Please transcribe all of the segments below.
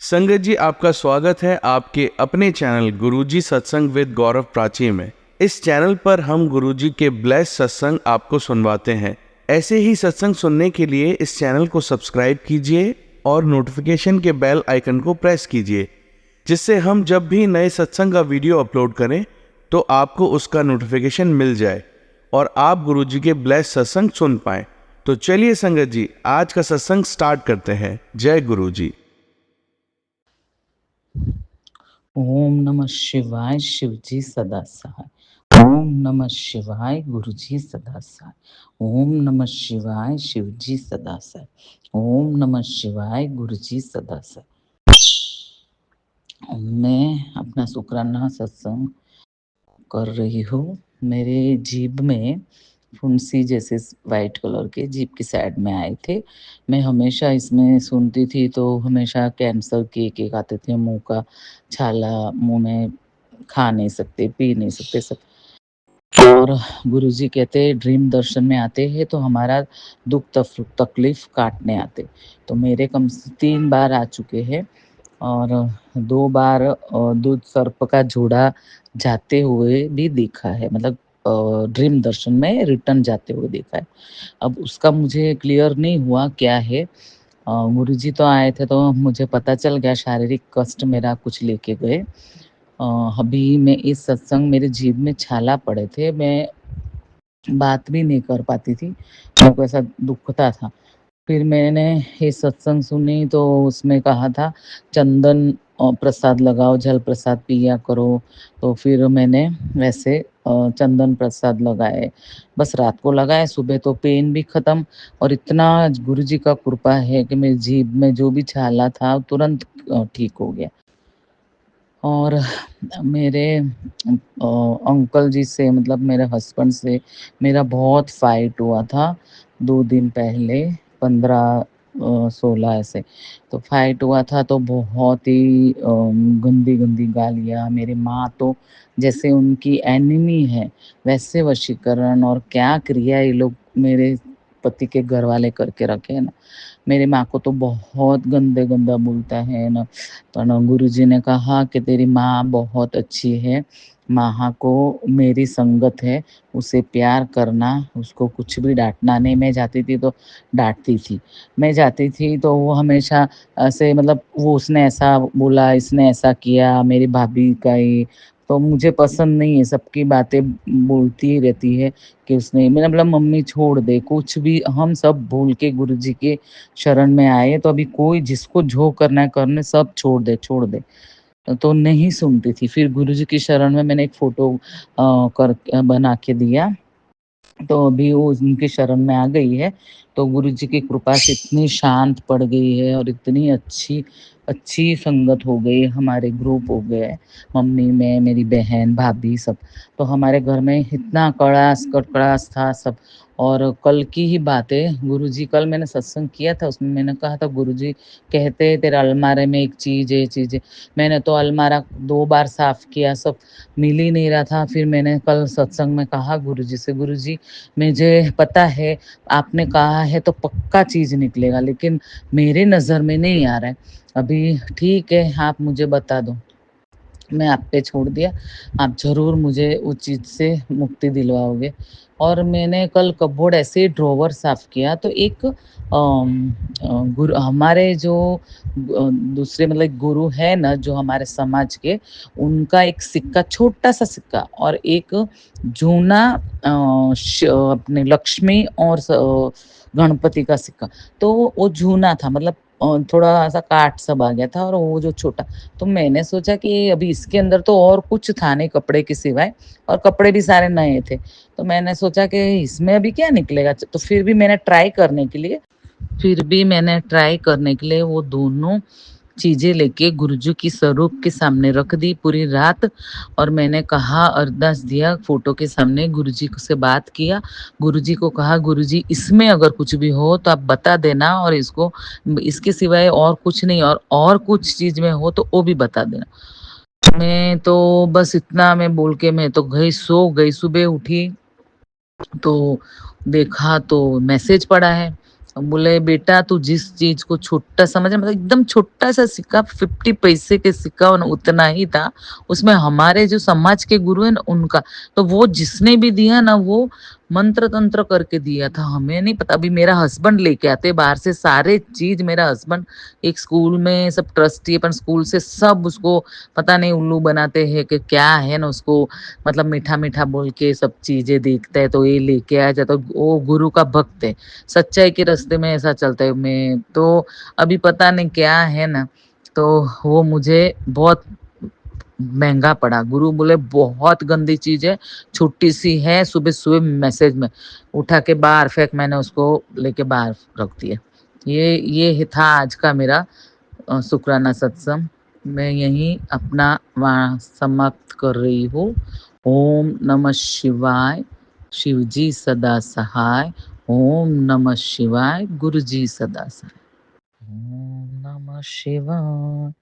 संगत जी, आपका स्वागत है आपके अपने चैनल गुरुजी सत्संग विद गौरव प्राची में। इस चैनल पर हम गुरुजी के ब्लेस सत्संग आपको सुनवाते हैं। ऐसे ही सत्संग सुनने के लिए इस चैनल को सब्सक्राइब कीजिए और नोटिफिकेशन के बेल आइकन को प्रेस कीजिए, जिससे हम जब भी नए सत्संग का वीडियो अपलोड करें तो आपको उसका नोटिफिकेशन मिल जाए और आप गुरुजी के ब्लेस सत्संग सुन पाएं। तो चलिए संगत जी, आज का सत्संग स्टार्ट करते हैं। जय गुरुजी। ओम नमः शिवाय शिवजी सदा सहाय। ओम नमः शिवाय गुरुजी सदा सहाय। ओम नमः शिवाय शिवजी सदा सहाय। ओम नमः शिवाय गुरुजी सदा सहाय। मैं अपना शुक्राना सत्संग कर रही हूँ। मेरे जीभ में फुंसी जैसे वाइट कलर के जीभ की साइड में आए थे। मैं हमेशा इसमें सुनती थी तो हमेशा कैंसर के केक आते थे, मुंह का छाला, मुंह में खा नहीं सकते, पी नहीं सकते सब। और गुरुजी कहते ड्रीम दर्शन में आते हैं तो हमारा दुख तकलीफ काटने आते। तो मेरे कम से 3 बार आ चुके हैं और 2 बार दूध सर्प का जोड़ा जाते हुए भी देखा है, मतलब ड्रीम दर्शन में रिटर्न जाते हुए देखा है। अब उसका मुझे क्लियर नहीं हुआ क्या है। गुरुजी तो आए थे तो मुझे पता चल गया, शारीरिक कष्ट मेरा कुछ लेके गए। अभी मैं इस सत्संग, मेरे जीभ में छाला पड़े थे, मैं बात भी नहीं कर पाती थी, मेरे को ऐसा दुखता था। फिर मैंने ये सत्संग सुनी तो उसमें कहा था चंदन प्रसाद लगाओ, जल प्रसाद पिया करो। तो फिर मैंने वैसे चंदन प्रसाद लगाए, बस रात को लगाए, सुबह तो पेन भी ख़त्म। और इतना गुरुजी का कृपा है कि मेरी जीभ में जो भी छाला था तुरंत ठीक हो गया। और मेरे अंकल जी से, मतलब मेरे हस्बैंड से मेरा बहुत फाइट हुआ था 2 दिन पहले, 15 16 ऐसे। तो फाइट हुआ था तो बहुत ही गंदी गंदी गालियाँ। मेरी माँ तो जैसे उनकी एनिमी है वैसे वशीकरण और क्या क्रिया ये लोग मेरे पति के घर वाले करके रखे हैं ना। मेरी माँ को तो बहुत गंदे गंदा बोलता है ना। तो ना गुरुजी ने कहा कि तेरी माँ बहुत अच्छी है, माँ को मेरी संगत है, उसे प्यार करना, उसको कुछ भी डांटना नहीं। मैं जाती थी तो डांटती थी, मैं जाती थी तो वो हमेशा ऐसे, मतलब वो उसने ऐसा बोला, इसने ऐसा किया, मेरी भाभी का ही। तो मुझे पसंद नहीं है, सबकी बातें बोलती ही रहती है कि उसने, मैंने बोला मम्मी छोड़ दे, कुछ भी हम सब भूल के गुरुजी के शरण में आए, तो अभी कोई जिसको जो करना है करने, सब छोड़ दे छोड़ दे। तो नहीं सुनती थी। फिर गुरुजी की शरण में मैंने एक फ़ोटो कर बना के दिया, तो अभी वो उनकी शरण में आ गई है। तो गुरुजी की कृपा से इतनी शांत पड़ गई है और इतनी अच्छी अच्छी संगत हो गई, हमारे ग्रुप हो गए, मम्मी, मैं, मेरी बहन, भाभी सब। तो हमारे घर में इतना कड़ास कड़ास था सब। और कल की ही बात है, गुरुजी, कल मैंने सत्संग किया था, उसमें मैंने कहा था गुरुजी कहते तेरे अलमारे में एक चीज़ है, चीज़ है। मैंने तो अलमारा 2 बार साफ़ किया, सब मिल ही नहीं रहा था। फिर मैंने कल सत्संग में कहा गुरुजी से, गुरुजी मुझे पता है आपने कहा है तो पक्का चीज़ निकलेगा, लेकिन मेरे नज़र में नहीं आ रहा है अभी। ठीक है, आप मुझे बता दो, मैं आप पे छोड़ दिया, आप ज़रूर मुझे उस चीज़ से मुक्ति दिलवाओगे। और मैंने कल कपबोर्ड ऐसे ही ड्रॉवर साफ़ किया तो एक गुरु, हमारे जो दूसरे मतलब गुरु है ना, जो हमारे समाज के, उनका एक सिक्का, छोटा-सा सिक्का, और एक जूना अपने लक्ष्मी और गणपति का सिक्का। तो वो जूना था, मतलब थोड़ा-सा काठ सब आ गया था, और वो जो छोटा। तो मैंने सोचा कि अभी इसके अंदर तो और कुछ था नहीं कपड़े के सिवाय, और कपड़े भी सारे नए थे। तो मैंने सोचा कि इसमें अभी क्या निकलेगा? तो फिर भी मैंने ट्राई करने के लिए वो दोनों चीज़ें लेके गुरुजी की स्वरूप के सामने रख दी पूरी रात। और मैंने कहा, अरदास दिया फ़ोटो के सामने, गुरुजी से बात किया। गुरुजी को कहा, गुरुजी इसमें अगर कुछ भी हो तो आप बता देना, और इसको, इसके सिवाय और कुछ नहीं, और कुछ चीज़ में हो तो वो भी बता देना। मैं तो बस इतना मैं बोल के मैं तो गई, सो गई। सुबह उठी तो देखा तो मैसेज पड़ा है बोले बेटा तू जिस चीज को छोटा समझ, मतलब एकदम छोटा सा सिक्का 50 पैसे के सिक्का उतना ही था, उसमें हमारे जो समाज के गुरु है ना उनका, तो वो जिसने भी दिया ना वो मंत्र तंत्र करके दिया था, हमें नहीं पता। अभी मेरा हस्बैंड लेके आते बाहर से सारे चीज, मेरा हस्बैंड एक स्कूल में सब ट्रस्टी है, पर स्कूल से सब उसको पता नहीं उल्लू बनाते हैं कि क्या है ना, उसको मतलब मीठा मीठा बोल के सब चीजें देखता है, तो ये लेके आ जाता, तो वो गुरु का भक्त है, सच्चाई के रास्ते में ऐसा चलता है। मैं तो अभी पता नहीं क्या है ना, तो वो मुझे बहुत महंगा पड़ा। गुरु बोले बहुत गंदी चीज है, छोटी सी है, सुबह सुबह मैसेज में उठा के बाहर फेंक, मैंने उसको लेके बाहर रख दिया। ये था आज का मेरा शुक्राना सत्संग। मैं यही अपना वहाँ समाप्त कर रही हूँ। ओम नमः शिवाय, शिव जी सदा सहाय। ओम नमः शिवाय, गुरु जी सदा सहाय। ओम नमः शिवाय,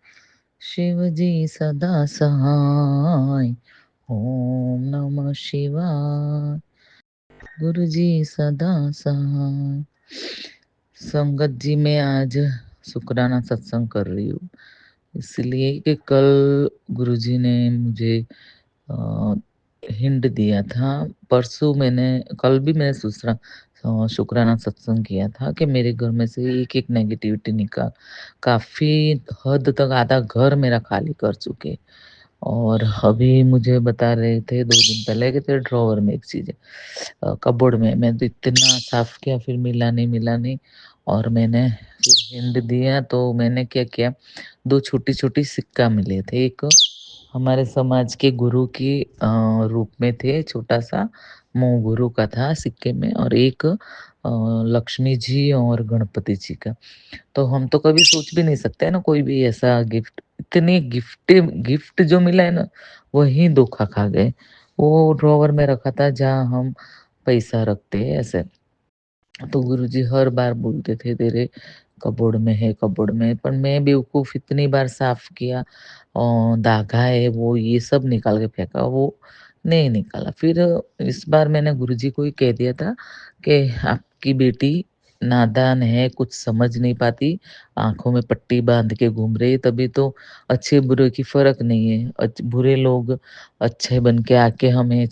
शिव जी सदा सहाय। ओम नमः शिवाय, गुरु जी सदा सहाय। संगत जी मैं आज शुक्राना सत्संग कर रही हूँ, इसलिए कि कल गुरुजी ने मुझे हिंट दिया था। परसों मैंने, कल भी मैंने दूसरा शुक्राना सत्संग किया था कि मेरे घर में से एक एक नेगेटिविटी निकाल, काफी हद तक आधा घर मेरा खाली कर चुके। और अभी मुझे बता रहे थे 2 दिन पहले कि तेरे ड्रॉवर में एक चीज है, कबोर्ड में। मैं तो इतना साफ किया फिर मिला नहीं। और मैंने फिर हिंट दिया तो मैंने क्या किया, 2 छोटी-छोटी सिक्का मिले थे। एक हमारे समाज के गुरु के रूप में थे, छोटा-सा मुँह गुरु का था सिक्के में, और एक लक्ष्मी जी और गणपति जी का। तो हम तो कभी सोच भी नहीं सकते है ना कोई भी ऐसा गिफ्ट, इतनी गिफ्ट जो मिला है ना, वही धोखा खा गए। वो ड्रॉवर में रखा था जहाँ हम पैसा रखते हैं ऐसे। तो गुरुजी हर बार बोलते थे तेरे कबोर्ड में है, कबोर्ड में है। पर मैं बेवकूफ इतनी बार साफ किया, धागा है वो ये सब निकाल के फेंका, वो नहीं निकाला। फिर इस बार मैंने गुरुजी को ही कह दिया था कि आपकी बेटी नादान है, कुछ समझ नहीं पाती, आंखों में पट्टी बांध के घूम रही है, तभी तो अच्छे बुरे की फर्क नहीं है। बुरे लोग अच्छे बन के आके हमें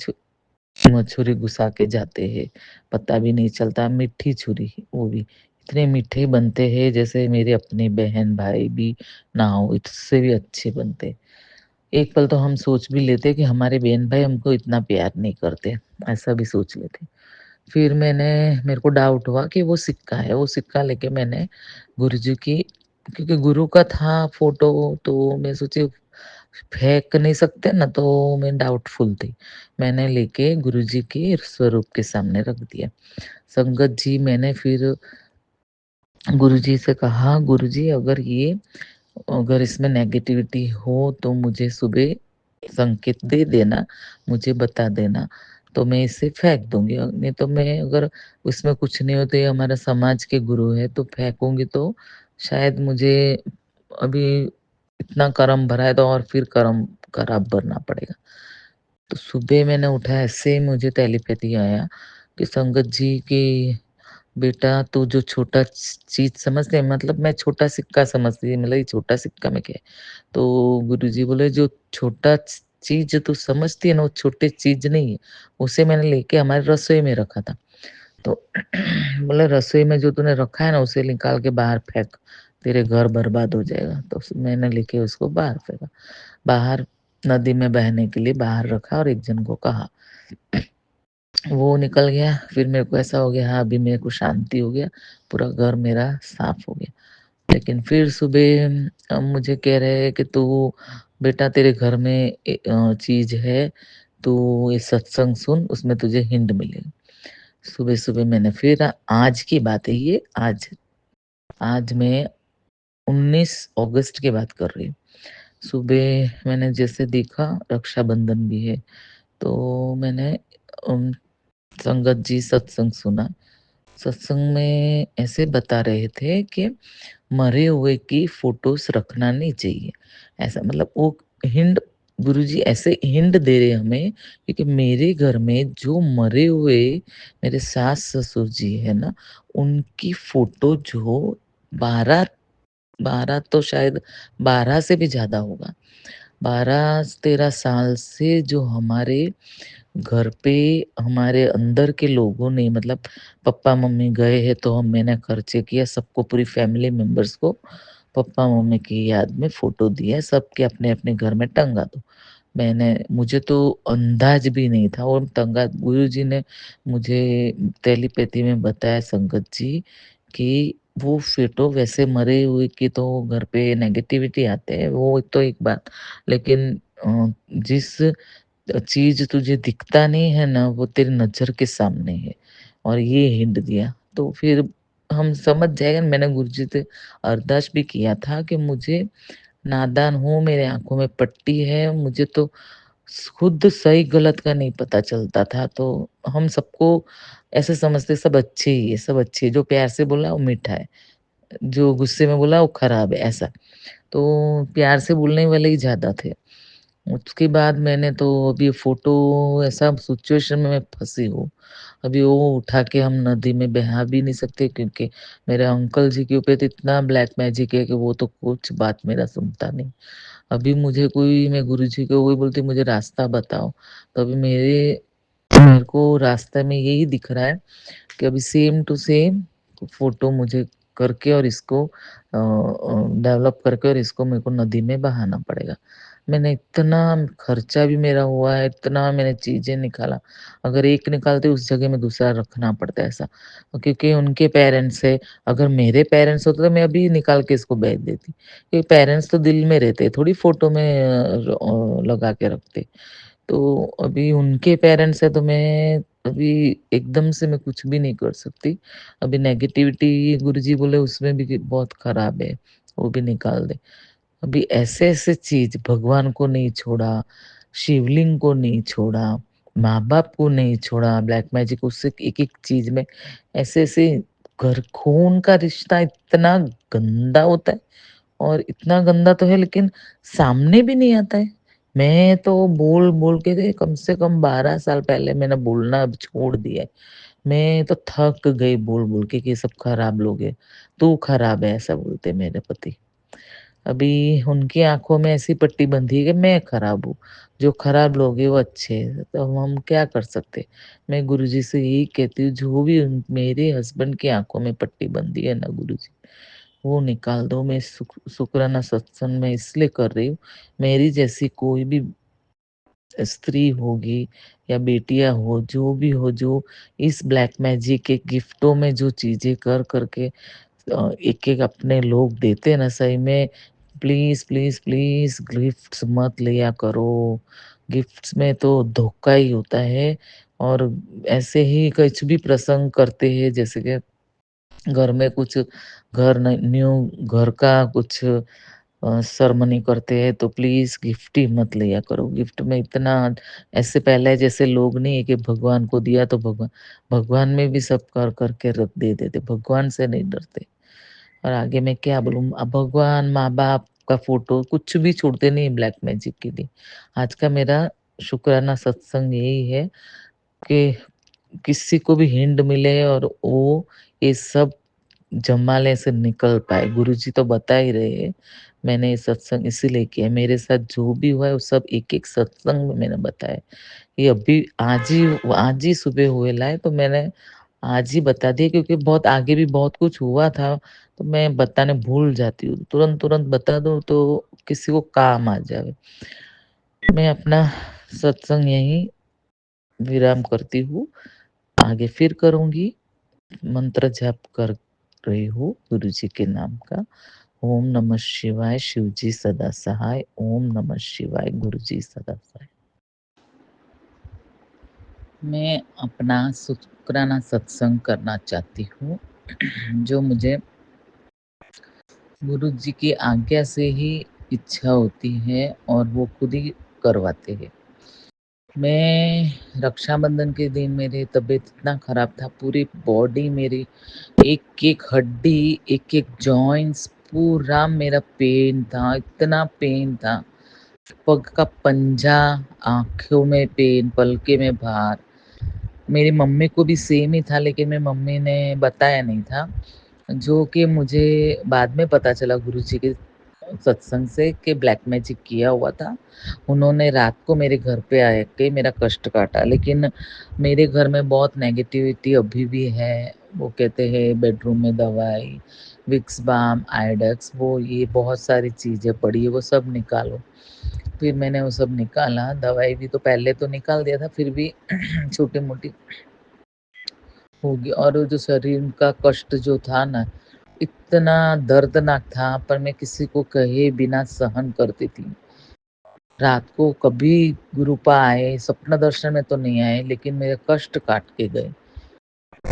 छुरी घुसा के जाते हैं, पता भी नहीं चलता। मीठी छुरी, वो भी इतने मीठे बनते हैं जैसे मेरे अपने बहन भाई भी ना हो, इससे भी अच्छे बनते। एक पल तो हम सोच भी लेते कि हमारे बहन भाई हमको इतना प्यार नहीं करते, ऐसा भी सोच लेते। फिर मेरे को डाउट हुआ कि वो सिक्का है, वो सिक्का लेके मैंने गुरुजी की, क्योंकि गुरु का था फोटो, तो मैं सोची फेंक नहीं सकते ना, तो मैं डाउटफुल थी। मैंने लेके गुरुजी के स्वरूप के सामने रख दिया। संगत जी मैंने फिर गुरुजी से कहा, गुरुजी अगर इसमें नेगेटिविटी हो तो मुझे सुबह संकेत दे देना, मुझे बता देना, तो मैं इसे फेंक दूँगी। नहीं तो मैं अगर उसमें कुछ नहीं हो, तो ये हमारा समाज के गुरु है, तो फेंकूँगी तो शायद मुझे अभी इतना कर्म भरा है तो और फिर कर्म खराब भरना पड़ेगा। तो सुबह मैंने उठा, ऐसे ही मुझे टेलीपैथी आया कि संगत जी की बेटा तू जो छोटा चीज समझते है, मतलब मैं छोटा सिक्का समझती थी, मतलब ये छोटा सिक्का में क्या है। तो गुरुजी बोले जो छोटा चीज तू समझती है ना, वो छोटी चीज नहीं है, उसे मैंने लेके हमारे रसोई में रखा था। तो बोले रसोई में जो तूने रखा है ना उसे निकाल के बाहर फेंक, तेरे घर बर्बाद हो जाएगा। तो मैंने लेके उसको बाहर फेंका, बाहर नदी में बहने के लिए बाहर रखा और एक जन को कहा, वो निकल गया। फिर मेरे को ऐसा हो गया, हाँ अभी मेरे को शांति हो गया, पूरा घर मेरा साफ हो गया। लेकिन फिर सुबह मुझे कह रहे हैं कि तू बेटा तेरे घर में चीज है, तू ये सत्संग सुन, उसमें तुझे हिंट मिलेगी। सुबह सुबह मैंने फिर, आज की बात है ये, आज मैं 19 अगस्त की बात कर रही हूँ। सुबह मैंने जैसे देखा रक्षाबंधन भी है, तो मैंने संगत जी सत्संग सुना। सत्संग में ऐसे बता रहे थे कि मरे हुए की फोटोज रखना नहीं चाहिए, ऐसा मतलब वो हिंट गुरुजी ऐसे हिंट दे रहे हमें, क्योंकि मेरे घर में जो मरे हुए मेरे सास-ससुर जी है ना, उनकी फ़ोटो जो 12 12 तो शायद 12 से भी ज़्यादा होगा। 12-13 साल से जो हमारे घर पे हमारे अंदर के लोगों ने, मतलब पापा-मम्मी गए हैं तो मैंने खर्चे किया, सबको, पूरी फैमिली मेंबर्स को पापा-मम्मी की याद में फ़ोटो दी है, सबके अपने-अपने घर में टंगा दो। मुझे तो अंदाज़ भी नहीं था, और टंगा गुरुजी ने मुझे टेलीपैथी में बताया, संगत जी, कि वो फ़ोटो वैसे मरे हुए की तो घर पे नेगेटिविटी आते हैं, वो तो एक बात, लेकिन जिस चीज़ तुझे दिखता नहीं है ना, वो तेरी नज़र के सामने है, और ये हिंट दिया। तो फिर हम समझ जाएगा। मैंने गुरुजी से अरदास भी किया था कि मुझे नादान हूँ, मेरे आँखों में पट्टी है, मुझे तो खुद सही-गलत का नहीं पता चलता था, तो हम सबको ऐसे समझते सब अच्छे ही है, सब अच्छे हैं, जो प्यार से बोला वो मीठा है, जो गुस्से में बोला वो खराब है, ऐसा। तो प्यार से बोलने वाले ही ज़्यादा थे। उसके बाद मैंने तो अभी फ़ोटो, ऐसा सिचुएशन में मैं फँसी हूँ। अभी वो उठा के हम नदी में बहा भी नहीं सकते, क्योंकि मेरे अंकल जी के ऊपर तो इतना ब्लैक मैजिक है कि वो तो कुछ बात मेरा सुनता नहीं। अभी मुझे कोई, मैं गुरुजी को वही बोलती हूँ, मुझे रास्ता बताओ। तो अभी मेरे को रास्ते में यही दिख रहा है कि अभी सेम टू सेम फ़ोटो मुझे करके और इसको डेवलप करके और इसको मेरे को नदी में बहाना पड़ेगा। मैंने इतना खर्चा भी मेरा हुआ है, इतना मैंने चीज़ें निकाला, अगर एक निकालते उस जगह में दूसरा रखना पड़ता है, ऐसा। क्योंकि उनके पेरेंट्स है, अगर मेरे पेरेंट्स होते तो मैं अभी निकाल के इसको बेच देती। क्योंकि पेरेंट्स तो दिल में रहते हैं, थोड़ी फ़ोटो में लगा के रखते। तो अभी उनके पेरेंट्स हैं, तो मैं अभी एकदम से मैं कुछ भी नहीं कर सकती। अभी नेगेटिविटी गुरुजी बोले उसमें भी कि बहुत खराब है, वो भी निकाल दे। अभी ऐसे-ऐसे चीज़, भगवान को नहीं छोड़ा, शिवलिंग को नहीं छोड़ा, माँ-बाप को नहीं छोड़ा, ब्लैक मैजिक, उससे एक-एक चीज़ में ऐसे-ऐसे घर, खून का रिश्ता इतना गंदा होता है, और इतना गंदा तो है, लेकिन सामने भी नहीं आता है। मैं तो बोल-बोल के कम से कम 12 साल पहले मैंने बोलना अब छोड़ दिया है। मैं तो थक गई बोल-बोल के कि ये सब खराब लोग हैं, तू खराब है, ऐसा बोलते हैं मेरे पति। अभी उनकी आँखों में ऐसी पट्टी बंधी है कि मैं खराब हूँ, जो खराब लोग हैं वो अच्छे हैं, तो हम क्या कर सकते हैं? मैं गुरुजी से यही कहती हूँ, जो भी मेरे हस्बैंड की आँखों में पट्टी बंधी है ना गुरुजी, वो निकाल दो। मैं शुक्राना सत्संग में इसलिए कर रही हूँ, मेरी जैसी कोई भी स्त्री होगी या बेटियाँ हो, जो भी हो, जो इस ब्लैक मैजिक के गिफ्टों में जो चीज़ें कर कर के एक-एक अपने लोग देते हैं ना, सही में प्लीज़, प्लीज़, प्लीज़ गिफ्ट्स मत लिया करो। गिफ्ट्स में तो धोखा ही होता है, और ऐसे ही कुछ भी प्रसंग करते हैं, जैसे कि घर में कुछ, घर न न्यू घर का कुछ सेरेमनी करते हैं, तो प्लीज़ गिफ्ट ही मत लिया करो। गिफ्ट में इतना, ऐसे पहले जैसे लोग नहीं है कि भगवान को दिया तो भगवान, भगवान में भी सब कर के रख दे देते, भगवान से नहीं डरते। और आगे मैं क्या बोलूँ, अब भगवान, माँ-बाप का फ़ोटो कुछ भी छोड़ते नहीं ब्लैक मैजिक के लिए। आज का मेरा शुक्राना सत्संग यही है कि किसी को भी हिंट मिले और वो ये सब जमाले से निकल पाए। गुरुजी तो बता ही रहे हैं, मैंने ये सत्संग इसीलिए किया है। मेरे साथ जो भी हुआ है वो सब एक-एक सत्संग में मैंने बताया। ये अभी आज ही सुबह हुए लाए, तो मैंने आज ही बता दिया, क्योंकि बहुत आगे भी बहुत कुछ हुआ था, तो मैं बताने भूल जाती हूँ। तुरंत-तुरंत बता दूँ तो किसी को काम आ जाए। मैं अपना सत्संग यहीं विराम करती हूँ, आगे फिर करूँगी। मंत्र जाप कर रही हूँ गुरुजी के नाम का। ओम नमः शिवाय, शिवजी सदा सहाय। ओम नमः शिवाय, गुरुजी सदा सहाय। मैं अपना शुक्राना सत्संग करना चाहती हूँ, जो मुझे गुरुजी की आज्ञा से ही इच्छा होती है, और वो खुद ही करवाते हैं। मैं रक्षाबंधन के दिन मेरी तबीयत इतना खराब था, पूरी बॉडी मेरी, एक-एक हड्डी, एक-एक जॉइंट्स पूरा मेरा पेन था, इतना पेन था। पग का पंजा, आँखों में पेन, पलके में भार। मेरी मम्मी को भी सेम ही था, लेकिन मेरी मम्मी ने बताया नहीं था, जो कि मुझे बाद में पता चला गुरुजी के सत्संग से कि ब्लैक मैजिक किया हुआ था। उन्होंने रात को मेरे घर पे आके मेरा कष्ट काटा, लेकिन मेरे घर में बहुत नेगेटिविटी अभी भी है। वो कहते हैं बेडरूम में दवाई, विक्स बाम, आयोडेक्स, वो ये बहुत सारी चीज़ें पड़ी है, वो सब निकालो। फिर मैंने वो सब निकाला, दवाई भी तो पहले तो निकाल दिया था, फिर भी छोटी-मोटी होगी। और वो जो शरीर का कष्ट जो था ना, इतना दर्दनाक था, पर मैं किसी को कहे बिना सहन करती थी। रात को कभी गुरुपा आए, सपना दर्शन में तो नहीं आए, लेकिन मेरे कष्ट काट के गए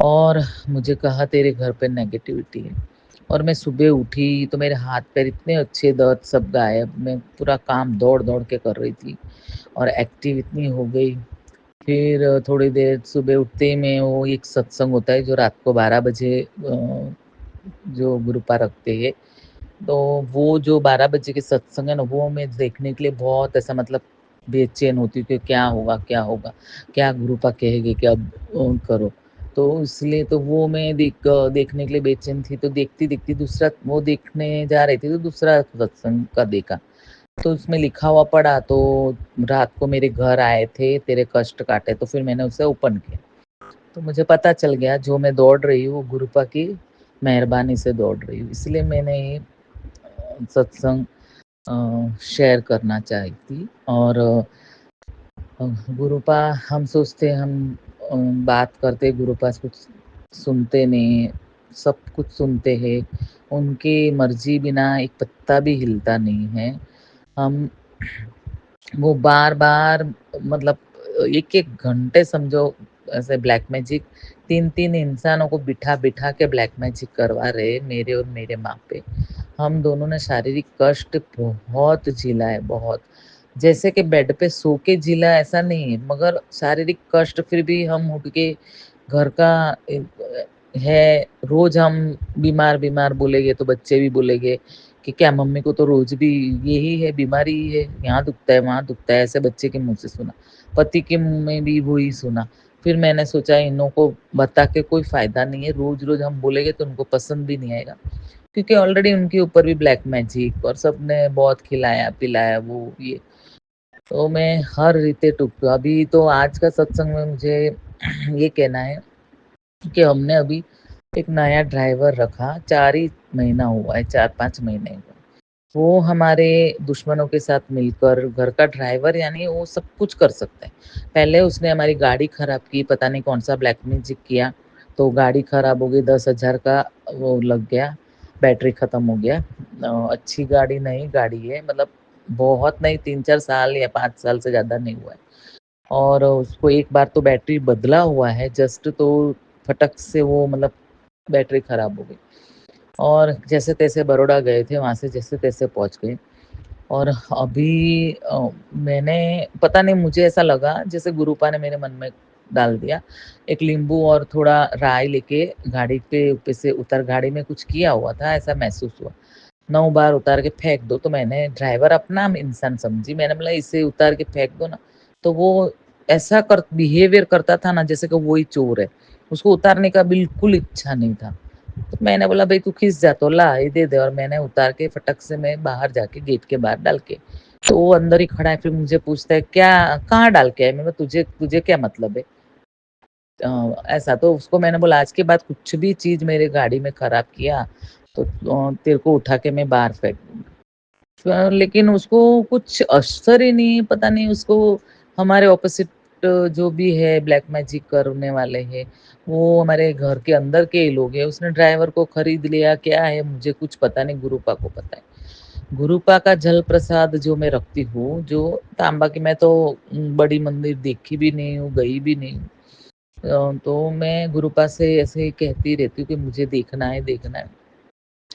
और मुझे कहा तेरे घर पे नेगेटिविटी है। और मैं सुबह उठी तो मेरे हाथ-पैर इतने अच्छे, दर्द सब गायब, मैं पूरा काम दौड़-दौड़ के कर रही थी और एक्टिव इतनी हो गई। फिर थोड़ी देर सुबह उठते ही मैं, वो एक सत्संग होता है जो रात को 12 बजे जो गुरुपा रखते हैं, तो वो जो 12 बजे के सत्संग है ना, वो मैं देखने के लिए बहुत ऐसा मतलब बेचैन होती हूँ कि क्या होगा, क्या होगा? क्या गुरुपा कहेंगे कि अब करो। तो इसलिए तो वो मैं देखने के लिए बेचैन थी, तो देखती-देखती दूसरा वो देखने जा रही थी, तो दूसरा सत्संग का देखा। तो उसमें लिखा हुआ पढ़ा, तो रात को मेरे घर आए थे, तेरे कष्ट काटे, तो फिर मैंने उसे ओपन किया। तो मुझे पता चल गया जो मैं दौड़ रही हूँ, वो गुरुपा की मेहरबानी से दौड़ रही हूँ। इसलिए मैंने ये सत्संग शेयर करना चाही थी। और गुरुपा, हम सोचते हैं हम अ, बात करते गुरुपा से, कुछ सुनते नहीं, सब कुछ सुनते हैं। उनकी मर्ज़ी बिना एक पत्ता भी हिलता नहीं है। हम वो बार-बार मतलब 1-1 घंटे समझो ऐसे ब्लैक मैजिक 3-3 इंसानों को बिठा-बिठा के ब्लैक मैजिक करवा रहे, मेरे और मेरे माँ पे। हम दोनों ने शारीरिक कष्ट बहुत झेला है, बहुत। जैसे कि बेड पे सो के झेला ऐसा नहीं है, मगर शारीरिक कष्ट फिर भी हम उठ के घर का है, रोज़ हम बीमार-बीमार बोलेंगे तो बच्चे भी बोलेंगे कि क्या मम्मी को तो रोज़ भी यही है, बीमारी ही है, यहाँ दुखता है, वहाँ दुखता है, ऐसे बच्चे के मुँह से सुना। पति के मुँह में भी वही सुना। फिर मैंने सोचा इन्हों को बता के कोई फ़ायदा नहीं है, रोज़-रोज़ हम बोलेंगे तो उनको पसंद भी नहीं आएगा। क्योंकि ऑलरेडी उनके ऊपर भी ब्लैक मैजिक और सबने बहुत खिलाया-पिलाया वो ये। तो मैं हर रीते टूट, अभी तो आज का सत्संग में मुझे ये कहना है कि हमने अभी एक नया ड्राइवर रखा, 4 ही महीना हुआ है, 4-5 महीने हुए। वो हमारे दुश्मनों के साथ मिलकर घर का ड्राइवर, यानी वो सब कुछ कर सकता है। पहले उसने हमारी गाड़ी खराब की, पता नहीं कौन-सा ब्लैक मैजिक किया, तो गाड़ी खराब हो गई, 10,000 का वो लग गया, बैटरी खत्म हो गया। अच्छी गाड़ी नई गाड़ी है, मतलब बहुत नहीं, 3-4 साल या 5 साल से ज़्यादा नहीं हुआ है। और उसको एक बार तो बैटरी बदला हुआ है जस्ट, तो फटक से वो मतलब बैटरी खराब हो गई। और जैसे-तैसे बड़ौदा गए थे, वहाँ से जैसे-तैसे पहुँच गए। और अभी मैंने पता नहीं, मुझे ऐसा लगा जैसे गुरुपा ने मेरे मन में डाल दिया, एक नींबू और थोड़ा राई लेके गाड़ी के ऊपर से उतर, गाड़ी में कुछ किया हुआ था, ऐसा महसूस हुआ। 9 बार उतार के फेंक दो, तो मैंने ड्राइवर अपना इंसान समझी, मैंने बोला इसे उतार के फेंक दो ना, तो वो ऐसा कर बिहेवियर करता था ना जैसे कि वो ही चोर है। उसको उतारने का बिल्कुल इच्छा नहीं था। तो मैंने बोला भई तू खींच जा तो ला, ये दे दे, और मैंने उतार के फटक से मैं बाहर जाके गेट के बाहर डाल के, तो वो अंदर ही खड़ा है, फिर मुझे पूछता है, "क्या कहाँ डाल के आए?" मैंने बोला, "तुझे तुझे क्या मतलब है?" ऐसा तो उसको मैंने बोला, "आज के बाद कुछ भी चीज़ मेरे गाड़ी में खराब किया, तो तेरे को उठा के मैं बाहर फेंक दूँगी।" लेकिन उसको कुछ असर ही नहीं, पता नहीं उसको हमारे ऑपोज़िट जो भी है ब्लैक मैजिक करने वाले हैं, वो हमारे घर के अंदर के ही लोग हैं। उसने ड्राइवर को खरीद लिया, क्या है मुझे कुछ पता नहीं, गुरुपा को पता है। गुरुपा का जल प्रसाद जो मैं रखती हूँ, जो तांबा की, मैं तो बड़ी मंदिर देखी भी नहीं हूँ, गई भी नहीं हूँ। तो मैं गुरुपा से ऐसे ही कहती रहती हूँ कि मुझे देखना है, देखना है।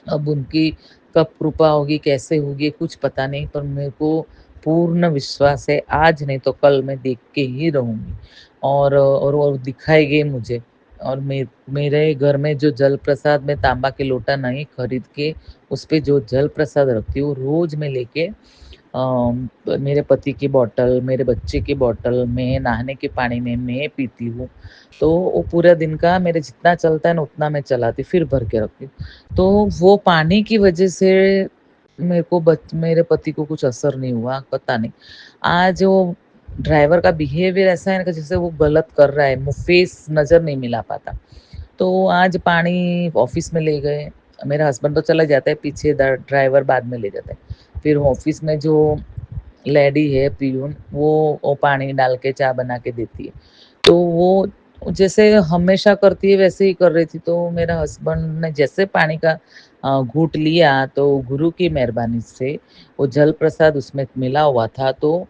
अब उनकी कब कृपा होगी, कैसे होगी, कुछ पता नहीं, पर मेरे को पूर्ण विश्वास है, आज नहीं तो कल मैं देख के ही रहूँगी। और वो दिखाएँगे मुझे। और मेरे घर में जो जल प्रसाद, मैं तांबा के लोटा नहीं खरीद के, उस पे जो जल प्रसाद रखती हूँ, रोज़ मैं लेके मेरे पति की बॉटल, मेरे बच्चे की बॉटल में नहाने के पानी में मैं पीती हूँ। तो वो पूरा दिन का मेरे जितना चलता है ना उतना मैं चलाती फिर भर के रखती हूँ। तो वो पानी की वज़ह से मेरे पति को कुछ असर नहीं हुआ, पता नहीं। आज वो ड्राइवर का बिहेवियर ऐसा है ना कि जैसे वो गलत कर रहा है, मुँह फेस नज़र नहीं मिला पाता। तो आज पानी ऑफ़िस में ले गए। मेरा हस्बैंड तो चला जाता है पीछे, ड्राइवर बाद में ले जाता है। फिर ऑफ़िस में जो लेडी है पियून, वो पानी डाल के चाय बना के देती है। तो वो जैसे हमेशा करती है वैसे ही कर रही थी। तो मेरा हस्बैंड ने जैसे पानी का घूँट लिया तो गुरु की मेहरबानी से वो जल प्रसाद उसमें मिला हुआ था। तो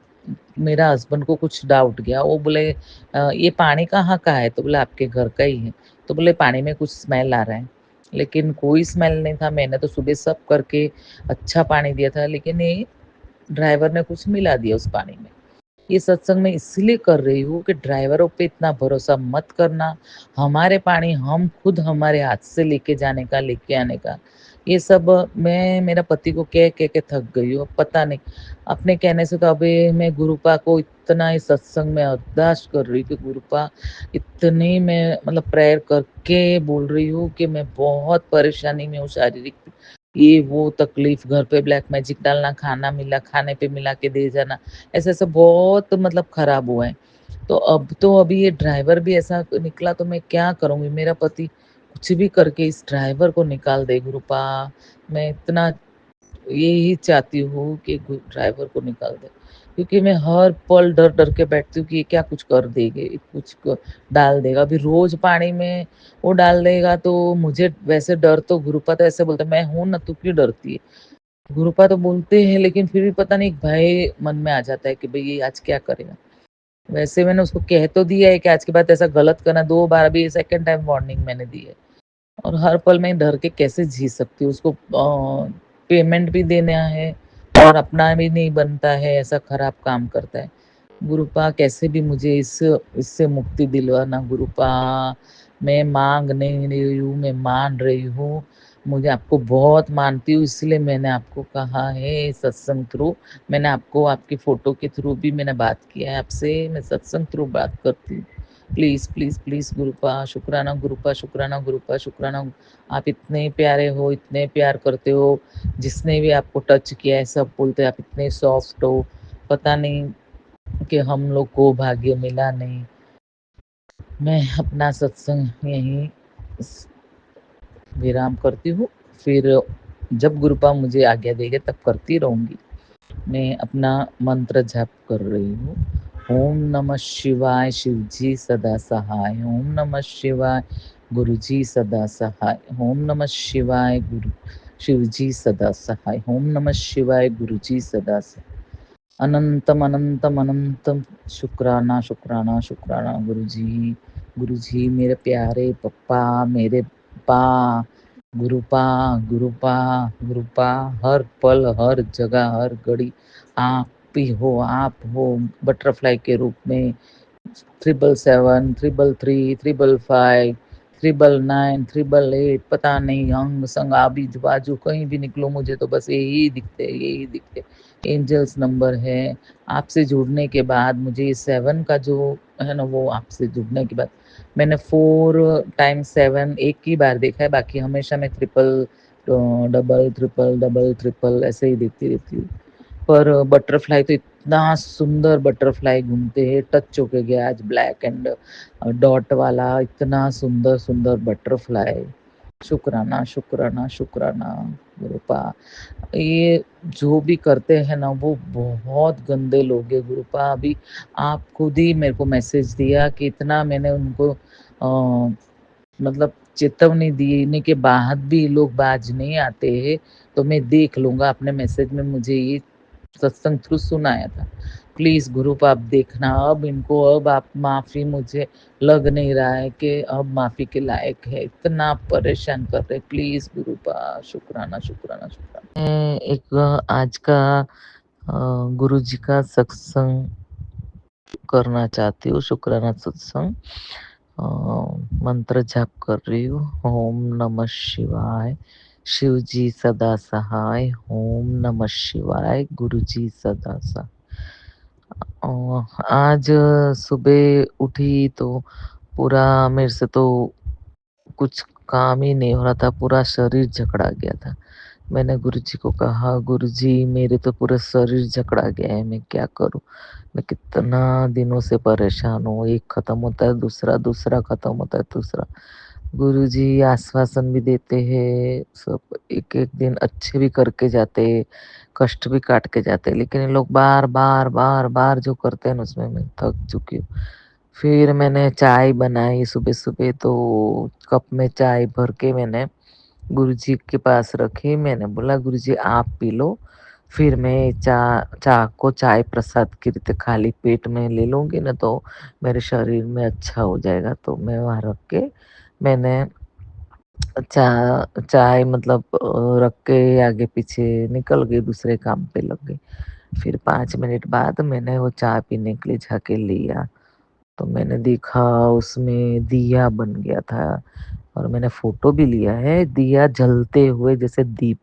मेरा हस्बैंड को कुछ डाउट गया। वो बोले "ये पानी कहाँ का है?" तो बोला "आपके घर का ही है।" तो बोले "पानी में कुछ स्मेल आ रहा है।" लेकिन कोई स्मेल नहीं था। मैंने तो सुबह सब करके अच्छा पानी दिया था, लेकिन ये ड्राइवर ने कुछ मिला दिया उस पानी में। ये सत्संग मैं इसलिए कर रही हूँ कि ड्राइवरों पे इतना भरोसा मत करना। हमारे पानी हम खुद हमारे हाथ से लेके जाने का, लेके आने का। ये सब मैं मेरा पति को कह के थक गई हूँ। पता नहीं, अपने कहने से तो अभी मैं गुरुपा को इतना इस सत्संग में अरदास कर रही हूँ कि गुरुपा, इतनी मैं मतलब प्रेयर करके बोल रही हूँ कि मैं बहुत परेशानी में हूँ शारीरिक, ये वो तकलीफ़, घर पे ब्लैक मैजिक डालना, खाने पे मिला के दे जाना। ऐसे-ऐसे बहुत मतलब खराब हुआ है। तो अब तो अभी ये ड्राइवर भी ऐसा निकला तो मैं क्या करूँगी? मेरा पति कुछ भी करके इस ड्राइवर को निकाल दे गुरुपा। मैं इतना यही चाहती हूँ कि गु ड्राइवर को निकाल दे। क्योंकि मैं हर पल डर-डर के बैठती हूँ कि ये क्या कुछ कर देगे, कुछ क डाल देगा। अभी रोज़ पानी में वो डाल देगा तो मुझे वैसे डर तो गुरुपा तो ऐसे बोलते हैं, "मैं हूँ ना, तू क्यों डरती है?" गुरुपा तो बोलते हैं लेकिन फिर भी पता नहीं एक भय मन में आ जाता है कि भई ये आज क्या करेगा? वैसे मैंने उसको कह तो दिया है कि आज के बाद ऐसा गलत करना 2 बार, अभी सेकंड टाइम वार्निंग मैंने दी है। और हर पल मैं डर के कैसे जी सकती हूँ? उसको पेमेंट भी देना है और अपना भी नहीं बनता है, ऐसा खराब काम करता है। गुरुपा कैसे भी मुझे इससे मुक्ति दिलवाना गुरुपा। मैं माँग नहीं रही हूँ, मैं मान रही हूँ। मुझे आपको बहुत मानती हूँ इसलिए मैंने आपको कहा है सत्संग थ्रू। मैंने आपको आपकी फ़ोटो के थ्रू भी मैंने बात किया है आपसे, मैं सत्संग थ्रू बात करती हूँ। प्लीज़, प्लीज़, प्लीज़ गुरुपा, शुक्राना गुरुपा, शुक्राना गुरुपा, शुक्राना। आप इतने प्यारे हो, इतने प्यार करते हो, जिसने भी आपको टच किया है सब बोलते हैं आप इतने सॉफ्ट हो। पता नहीं कि हम लोग को भाग्य मिला नहीं। मैं अपना सत्संग यहीं स विराम करती हूँ, फिर जब गुरुपा मुझे आज्ञा देंगे तब करती रहूँगी। मैं अपना मंत्र जाप कर रही हूँ। ओम नमः शिवाय शिवजी सदा सहाय, ओम नमः शिवाय गुरुजी सदा सहाय, ओम नमः शिवाय गुरु शिवजी सदा सहाय, ओम नमः शिवाय गुरुजी सदा सहाय। अनंतम अनंतम अनंतम शुक्राना शुक्राना शुक्राना गुरुजी। गुरुजी मेरे प्यारे पप्पा, मेरे पा गुरुपा, गुरुपा, गुरुपा, हर पल, हर जगह, हर घड़ी आप ही हो, आप हो बटरफ्लाई के रूप में। 777, 333, 555, 999, 888, पता नहीं अंग संग आबी बाजू कहीं भी निकलो मुझे तो बस यही दिखते एंजल्स नंबर है। आपसे जुड़ने के बाद मुझे ये 7 का जो है ना, वो आपसे जुड़ने के बाद मैंने 4 टाइम्स 7 एक ही बार देखा है, बाकी हमेशा मैं triple double triple double triple ऐसे ही देखती रहती हूँ। पर बटरफ्लाई तो इतना सुंदर बटरफ्लाई घूमते हैं, टच होके गया आज ब्लैक एंड डॉट वाला, इतना सुंदर सुंदर बटरफ्लाई। शुक्राना शुक्राना शुक्राना गुरुपा। ये जो भी करते हैं ना वो बहुत गंदे लोग हैं गुरुपा। अभी आप खुद ही मेरे को मैसेज दिया कि इतना मैंने उनको मतलब चेतावनी देने के बाद भी ये लोग बाज नहीं आते हैं, तो मैं देख लूँगा। अपने मैसेज में मुझे ये सत्संग थ्रू सुनाया था। प्लीज़ ग्रुप आप देखना, अब इनको अब आप माफ़ी, मुझे लग नहीं रहा है कि अब माफ़ी के लायक है। इतना परेशान कर रहे हैं, प्लीज़ गुरुपा, शुक्राना, शुक्राना, शुक्राना। मैं एक आज का गुरुजी का सत्संग करना चाहती हूँ, शुक्राना सत्संग। अ, मंत्र जाप कर रही हूँ। ओम नमः शिवाय, शिव जी सदा सहाय, ओम नमः शिवाय, गुरु जी सदा सहाय। आज सुबह उठी तो पूरा मेरे से तो कुछ काम ही नहीं हो रहा था, पूरा शरीर जकड़ा गया था। मैंने गुरुजी को कहा, गुरुजी मेरे तो पूरा शरीर जकड़ा गया है, मैं क्या करूँ? मैं कितना दिनों से परेशान हूँ, एक खत्म होता है दूसरा, दूसरा खत्म होता है तीसरा। गुरुजी आश्वासन भी देते हैं, सब एक-एक दिन अच्छे भी करके जाते हैं, कष्ट भी काट के जाते हैं, लेकिन ये लोग बार-बार, बार-बार जो करते हैं ना उसमें मैं थक चुकी हूँ। फिर मैंने चाय बनाई सुबह-सुबह, तो कप में चाय भर के मैंने गुरुजी के पास रखी। मैंने बोला, गुरुजी आप पी लो, फिर मैं चाय प्रसाद की रीते खाली पेट में ले लूँगी ना तो मेरे शरीर में अच्छा हो जाएगा। तो मैं वहाँ रख के मैंने चा चाय मतलब रख के आगे पीछे निकल गई, दूसरे काम पे लग गई। फिर 5 मिनट बाद मैंने वो चाय पीने के लिए जाके लिया, तो मैंने देखा उसमें दिया बन गया था और मैंने फ़ोटो भी लिया है, दिया जलते हुए जैसे दीप।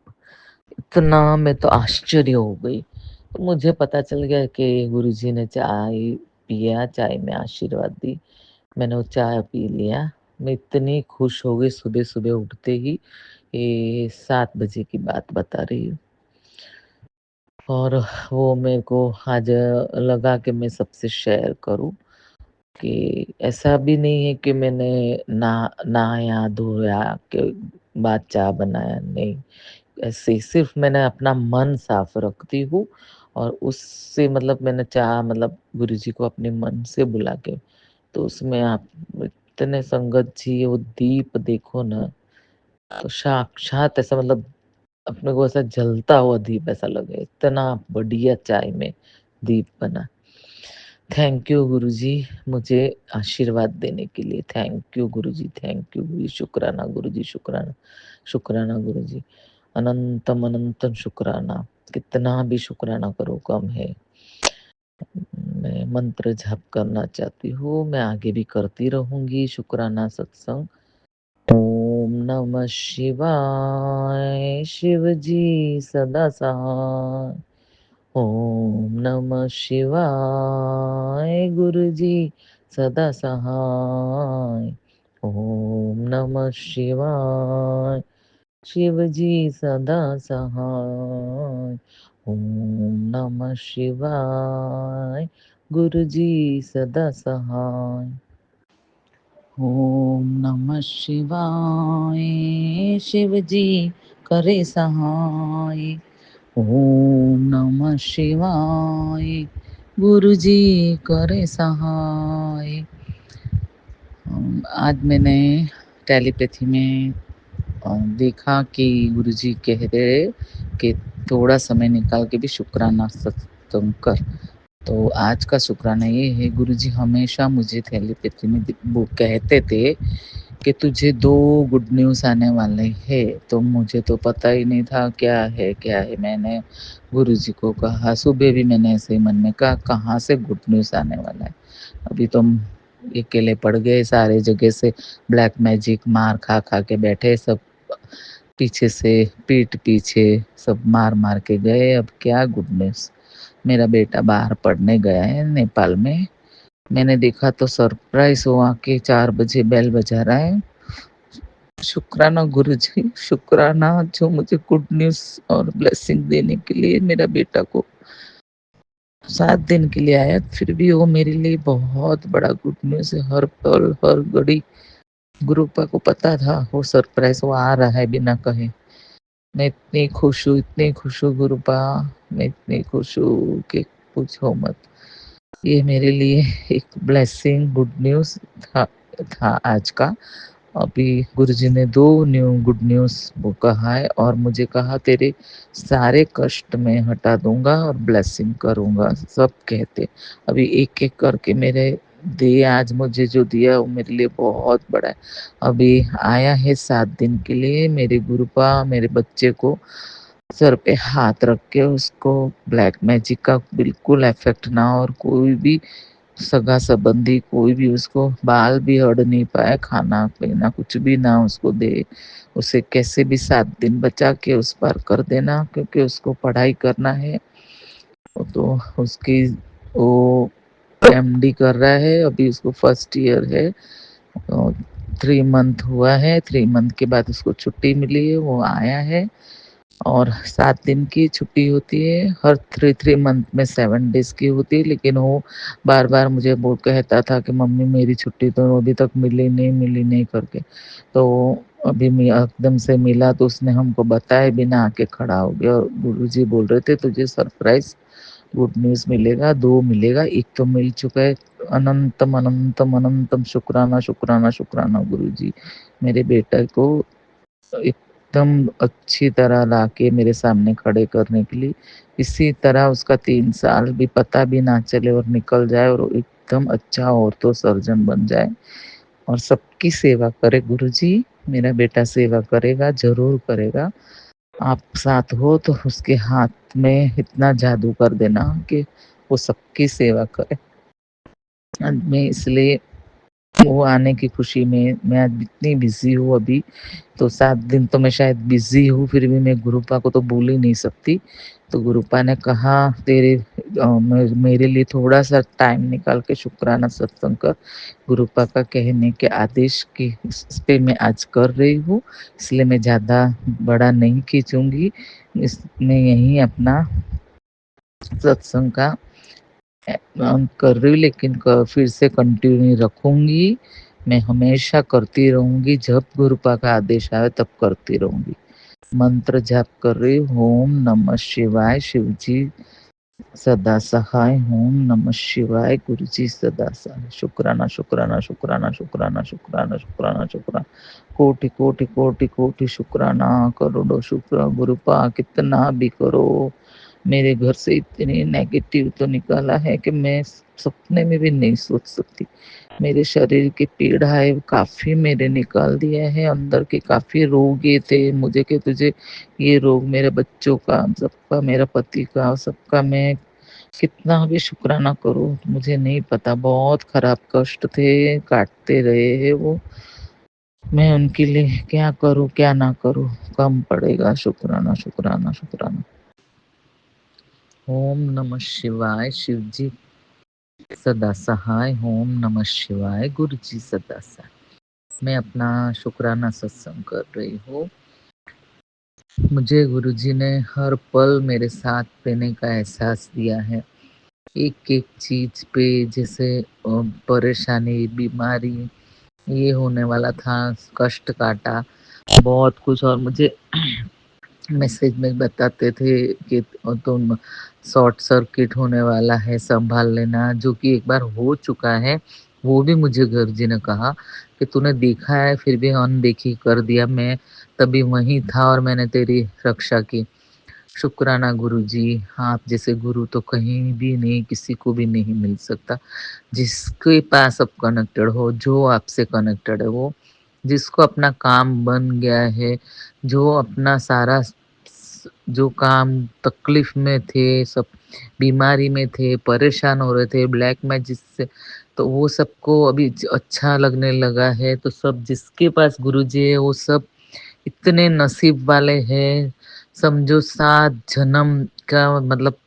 इतना मैं तो आश्चर्य हो गई। तो मुझे पता चल गया कि गुरुजी ने चाय पिया, चाय में आशीर्वाद दी। मैंने वो चाय पी लिया। मैं इतनी खुश हो गई सुबह-सुबह उठते ही, ये 7 बजे की बात बता रही हूँ। और वो मेरे को आज लगा कि मैं सबसे शेयर करूँ कि ऐसा भी नहीं है कि मैंने नहाया-धोया के बाद चाय बनाया, नहीं। ऐसे ही सिर्फ़ मैंने अपना मन साफ़ रखती हूँ और उससे मतलब मैंने चाहा मतलब गुरुजी को अपने मन से बुला के, तो उसमें आप इतने संगत जी वो दीप देखो ना, तो साक्षात ऐसा मतलब अपने को ऐसा जलता हुआ दीप ऐसा लगे, इतना बढ़िया चाय में दीप बना। थैंक यू गुरुजी, मुझे आशीर्वाद देने के लिए। Thank you Guruji, thank you Guruji, शुक्राना गुरुजी, शुक्राना, शुक्राना गुरुजी। अनंतम अनंतम शुक्राना, कितना भी शुक्राना करो कम है। मैं मंत्र जाप करना चाहती हूँ, मैं आगे भी करती रहूँगी शुक्राना सत्संग। ओम नमः शिवाय, शिव जी सदा सहाय। ओम नमः शिवाय, गुरु जी सदा सहाय। ओम नमः शिवाय, शिव जी सदा सहाय। ओम नमः शिवाय, गुरु जी सदा सहाय। ओम नमः शिवाय, शिव जी करे सहाय। ओम नमः शिवाय, गुरु जी करे सहाय। आज मैंने टेलीपैथी में देखा कि गुरुजी कह रहे कि थोड़ा समय निकाल के भी शुक्राना सत्संग कर। तो आज का शुक्राना ये है, गुरुजी हमेशा मुझे टेलीपैथी में वो कहते थे कि तुझे 2 गुड न्यूज़ आने वाले हैं। तो मुझे तो पता ही नहीं था क्या है क्या है। मैंने गुरुजी को कहा, सुबह भी मैंने ऐसे ही मन में कहा कहाँ से गुड न्यूज़ आने वाला है। अभी तो अकेले पड़ गए, सारे जगह से ब्लैक मैजिक मार खा खा के बैठे सब, पीछे से पीठ पीछे सब मार मार के गए। अब क्या गुड न्यूज़। मेरा बेटा बाहर पढ़ने गया है नेपाल में। मैंने देखा तो सरप्राइज हुआ कि 4 बजे बेल बजा रहा है। शुक्राना गुरुजी, शुक्राना जो मुझे गुड न्यूज़ और ब्लेसिंग देने के लिए मेरा बेटा को 7 दिन के लिए आया, फिर भी वो मेरे लिए बहुत बड़ा गुड न्यूज़ है। हर पल, हर घड़ी गुरुपा को पता था वो सरप्राइज़ वो आ रहा है बिना कहे। मैं इतनी खुश हूँ, इतनी खुश हूँ गुरुपा, मैं इतनी खुश हूँ कि पूछो मत। ये मेरे लिए एक ब्लेसिंग गुड न्यूज़ था आज का। अभी गुरुजी ने 2 गुड न्यूज़ वो कहा है और मुझे कहा तेरे सारे कष्ट मैं हटा दूँगा और ब्लेसिंग करूँगा, सब कहते। अभी एक-एक करके मेरे दिए, आज मुझे जो दिया वो मेरे लिए बहुत बड़ा है। अभी आया है 7 दिन के लिए, मेरे गुरुपा मेरे बच्चे को सर पे हाथ रख के उसको ब्लैक मैजिक का बिल्कुल इफ़ेक्ट ना हो और कोई भी सगा-संबंधी कोई भी उसको बाल भी अड़ नहीं पाए, खाना-पीना कुछ भी ना उसको दे। उसे कैसे भी 7 दिन बचा के उस पार कर देना, क्योंकि उसको पढ़ाई करना है। तो उसकी वो एमडी कर रहा है, अभी उसको फर्स्ट ईयर है। 3 मंथ हुआ है, 3 मंथ के बाद उसको छुट्टी मिली है, वो आया है। और 7 दिन की छुट्टी होती है, हर 3 मंथ में 7 डेज़ की होती है, लेकिन वो बार-बार मुझे वो कहता था कि मम्मी मेरी छुट्टी तो अभी तक मिली नहीं करके। तो अभी मैं एकदम से मिला तो उसने हमको बताए बिना आके खड़ा हो गया और गुरुजी बोल रहे थे तुझे सरप्राइज़ गुड न्यूज़ मिलेगा, 2 मिलेगा, 1 तो मिल चुका है। अनंतम, अनंतम, अनंतम शुक्राना, शुक्राना, शुक्राना गुरुजी। मेरे बेटे को एकदम अच्छी तरह लाके मेरे सामने खड़े करने के लिए, इसी तरह उसका 3 साल भी पता भी ना चले और निकल जाए और एकदम अच्छा ऑर्थो सर्जन बन जाए और सबकी सेवा करे गुरुजी। मेरा बेटा सेवा करेगा, ज़रूर करेगा। आप साथ हो तो उसके हाथ में इतना जादू कर देना कि वो सबकी सेवा करे। मैं इसलिए वो आने की खुशी में मैं आज इतनी बिज़ी हूँ अभी, तो 7 दिन तो मैं शायद बिज़ी हूँ, फिर भी मैं गुरुपा को तो भूल ही नहीं सकती। तो गुरुपा ने कहा तेरे मेरे लिए थोड़ा-सा टाइम निकाल के शुक्राना सत्संग कर। गुरुपा का कहने के आदेश के इस पे मैं आज कर रही हूँ, इसलिए मैं ज़्यादा बड़ा नहीं खींचूँगी। मैं यहीं अपना सत्संग का कर रही हूँ, लेकिन फिर से कंटिन्यू रखूँगी। मैं हमेशा करती रहूँगी, जब गुरुपा का आदेश आए तब करती रहूँगी। मंत्र जाप कर रही हूँ, ओम नमः शिवाय, शिवजी सदा सहाय, ओम नमः शिवाय, गुरुजी सदा सहाय। शुक्राना, शुक्राना, शुक्राना, शुक्राना, शुक्राना, शुक्राना, शुक्राना। कोटि, कोटि, कोटि, कोटि शुक्राना, करोड़ों शुक्र गुरुपा कितना भी करो। मेरे घर से इतनी नेगेटिव तो निकाला है कि मैं सपने में भी नहीं सोच सकती। मेरे शरीर की पीड़ा है काफ़ी मेरे निकाल दिया है, अंदर के काफ़ी रोग ये थे मुझे कि तुझे ये रोग मेरे बच्चों का, सबका, मेरा पति का, सबका मैं कितना भी शुक्राना करूँ मुझे नहीं पता। बहुत खराब कष्ट थे, काटते रहे हैं वो। मैं उनके लिए क्या करूँ, क्या ना करूँ, कम पड़ेगा। शुक्राना, शुक्राना, शुक्राना। ओम नमः शिवाय, शिवजी सदा सहाय, ओम नमः शिवाय, गुरुजी सदा सहाय। मैं अपना शुक्राना सत्संग कर रही हूँ। मुझे गुरुजी ने हर पल मेरे साथ देने का एहसास दिया है। एक-एक चीज़ पे जैसे परेशानी, बीमारी, ये होने वाला था, कष्ट काटा, बहुत कुछ। और मुझे मैसेज में बताते थे कि तुम शॉर्ट सर्किट होने वाला है, संभाल लेना, जो कि एक बार हो चुका है। वो भी मुझे गुरुजी ने कहा कि तूने देखा है फिर भी अनदेखी कर दिया। मैं तभी वहीं था और मैंने तेरी रक्षा की। शुक्राना गुरुजी, आप जैसे गुरु तो कहीं भी नहीं, किसी को भी नहीं मिल सकता। जिसके पास आप कनेक्टेड हो, जो आपसे कनेक्टेड है, वो जिसको अपना काम बन गया है, जो अपना सारा जो काम तकलीफ में थे, सब बीमारी में थे, परेशान हो रहे थे ब्लैक मैजिक से, तो वो सबको अभी अच्छा लगने लगा है। तो सब जिसके पास गुरुजी है वो सब इतने नसीब वाले हैं। समझो 7 जन्म का मतलब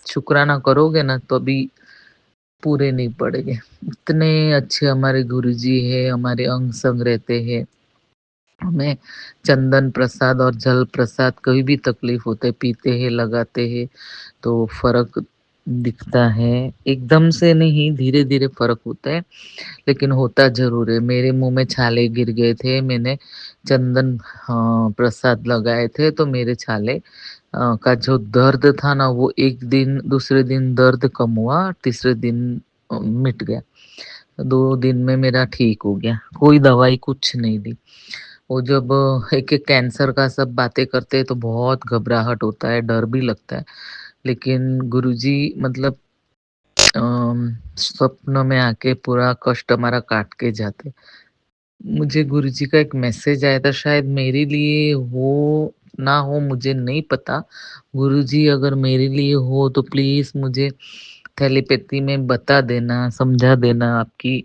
शुक्राना करोगे ना तो भी पूरे नहीं पड़ेंगे। इतने अच्छे हमारे गुरुजी हैं, हमारे अंग संग रहते हैं। हमें चंदन प्रसाद और जल प्रसाद कभी भी तकलीफ होते पीते हैं, लगाते हैं तो फ़र्क दिखता है। एकदम से नहीं, धीरे-धीरे फ़र्क होता है, लेकिन होता ज़रूर है। मेरे मुँह में छाले गिर गए थे, मैंने चंदन प्रसाद लगाए थे तो मेरे छाले का जो दर्द था ना वो एक दिन दूसरे दिन दर्द कम हुआ, तीसरे दिन मिट गया। 2 दिन में मेरा ठीक हो गया, कोई दवाई कुछ नहीं दी। वो जब एक-एक कैंसर का सब बातें करते हैं तो बहुत घबराहट होता है, डर भी लगता है। लेकिन गुरुजी मतलब स्वप्न में आके पूरा कष्ट हमारा काट के जाते। मुझे गुरुजी का एक मैसेज आया था, शायद मेरे लिए हो ना हो मुझे नहीं पता। गुरुजी अगर मेरे लिए हो तो प्लीज़ मुझे टेलीपैथी में बता देना, समझा देना आपकी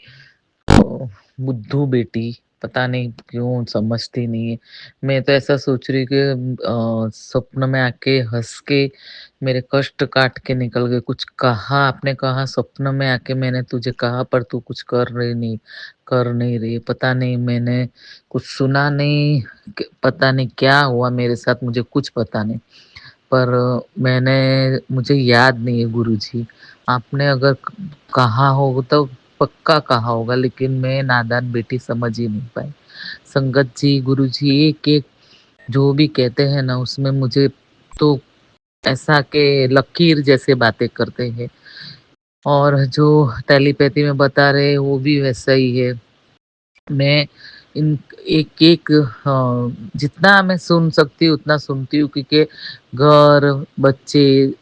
ओ, बुद्धू बेटी पता नहीं क्यों समझती नहीं है। मैं तो ऐसा सोच रही कि सपने में आके हँस के मेरे कष्ट काट के निकल गए। कुछ कहा आपने कहा सपने में आके मैंने तुझे कहा पर तू कुछ कर नहीं रही। पता नहीं मैंने कुछ सुना नहीं पता नहीं क्या हुआ मेरे साथ मुझे कुछ पता नहीं। पर मैंने मुझे याद नहीं है गुरुजी। आपने अगर कहा हो तो पक्का कहा होगा लेकिन मैं नादान बेटी समझ ही नहीं पाई। संगत जी, गुरुजी एक-एक जो भी कहते हैं ना उसमें मुझे तो ऐसा के लकीर जैसे बातें करते हैं और जो टेलीपैथी में बता रहे हैं वो भी वैसा ही है। मैं इन एक-एक जितना मैं सुन सकती हूँ उतना सुनती हूँ क्योंकि घर, बच्चे,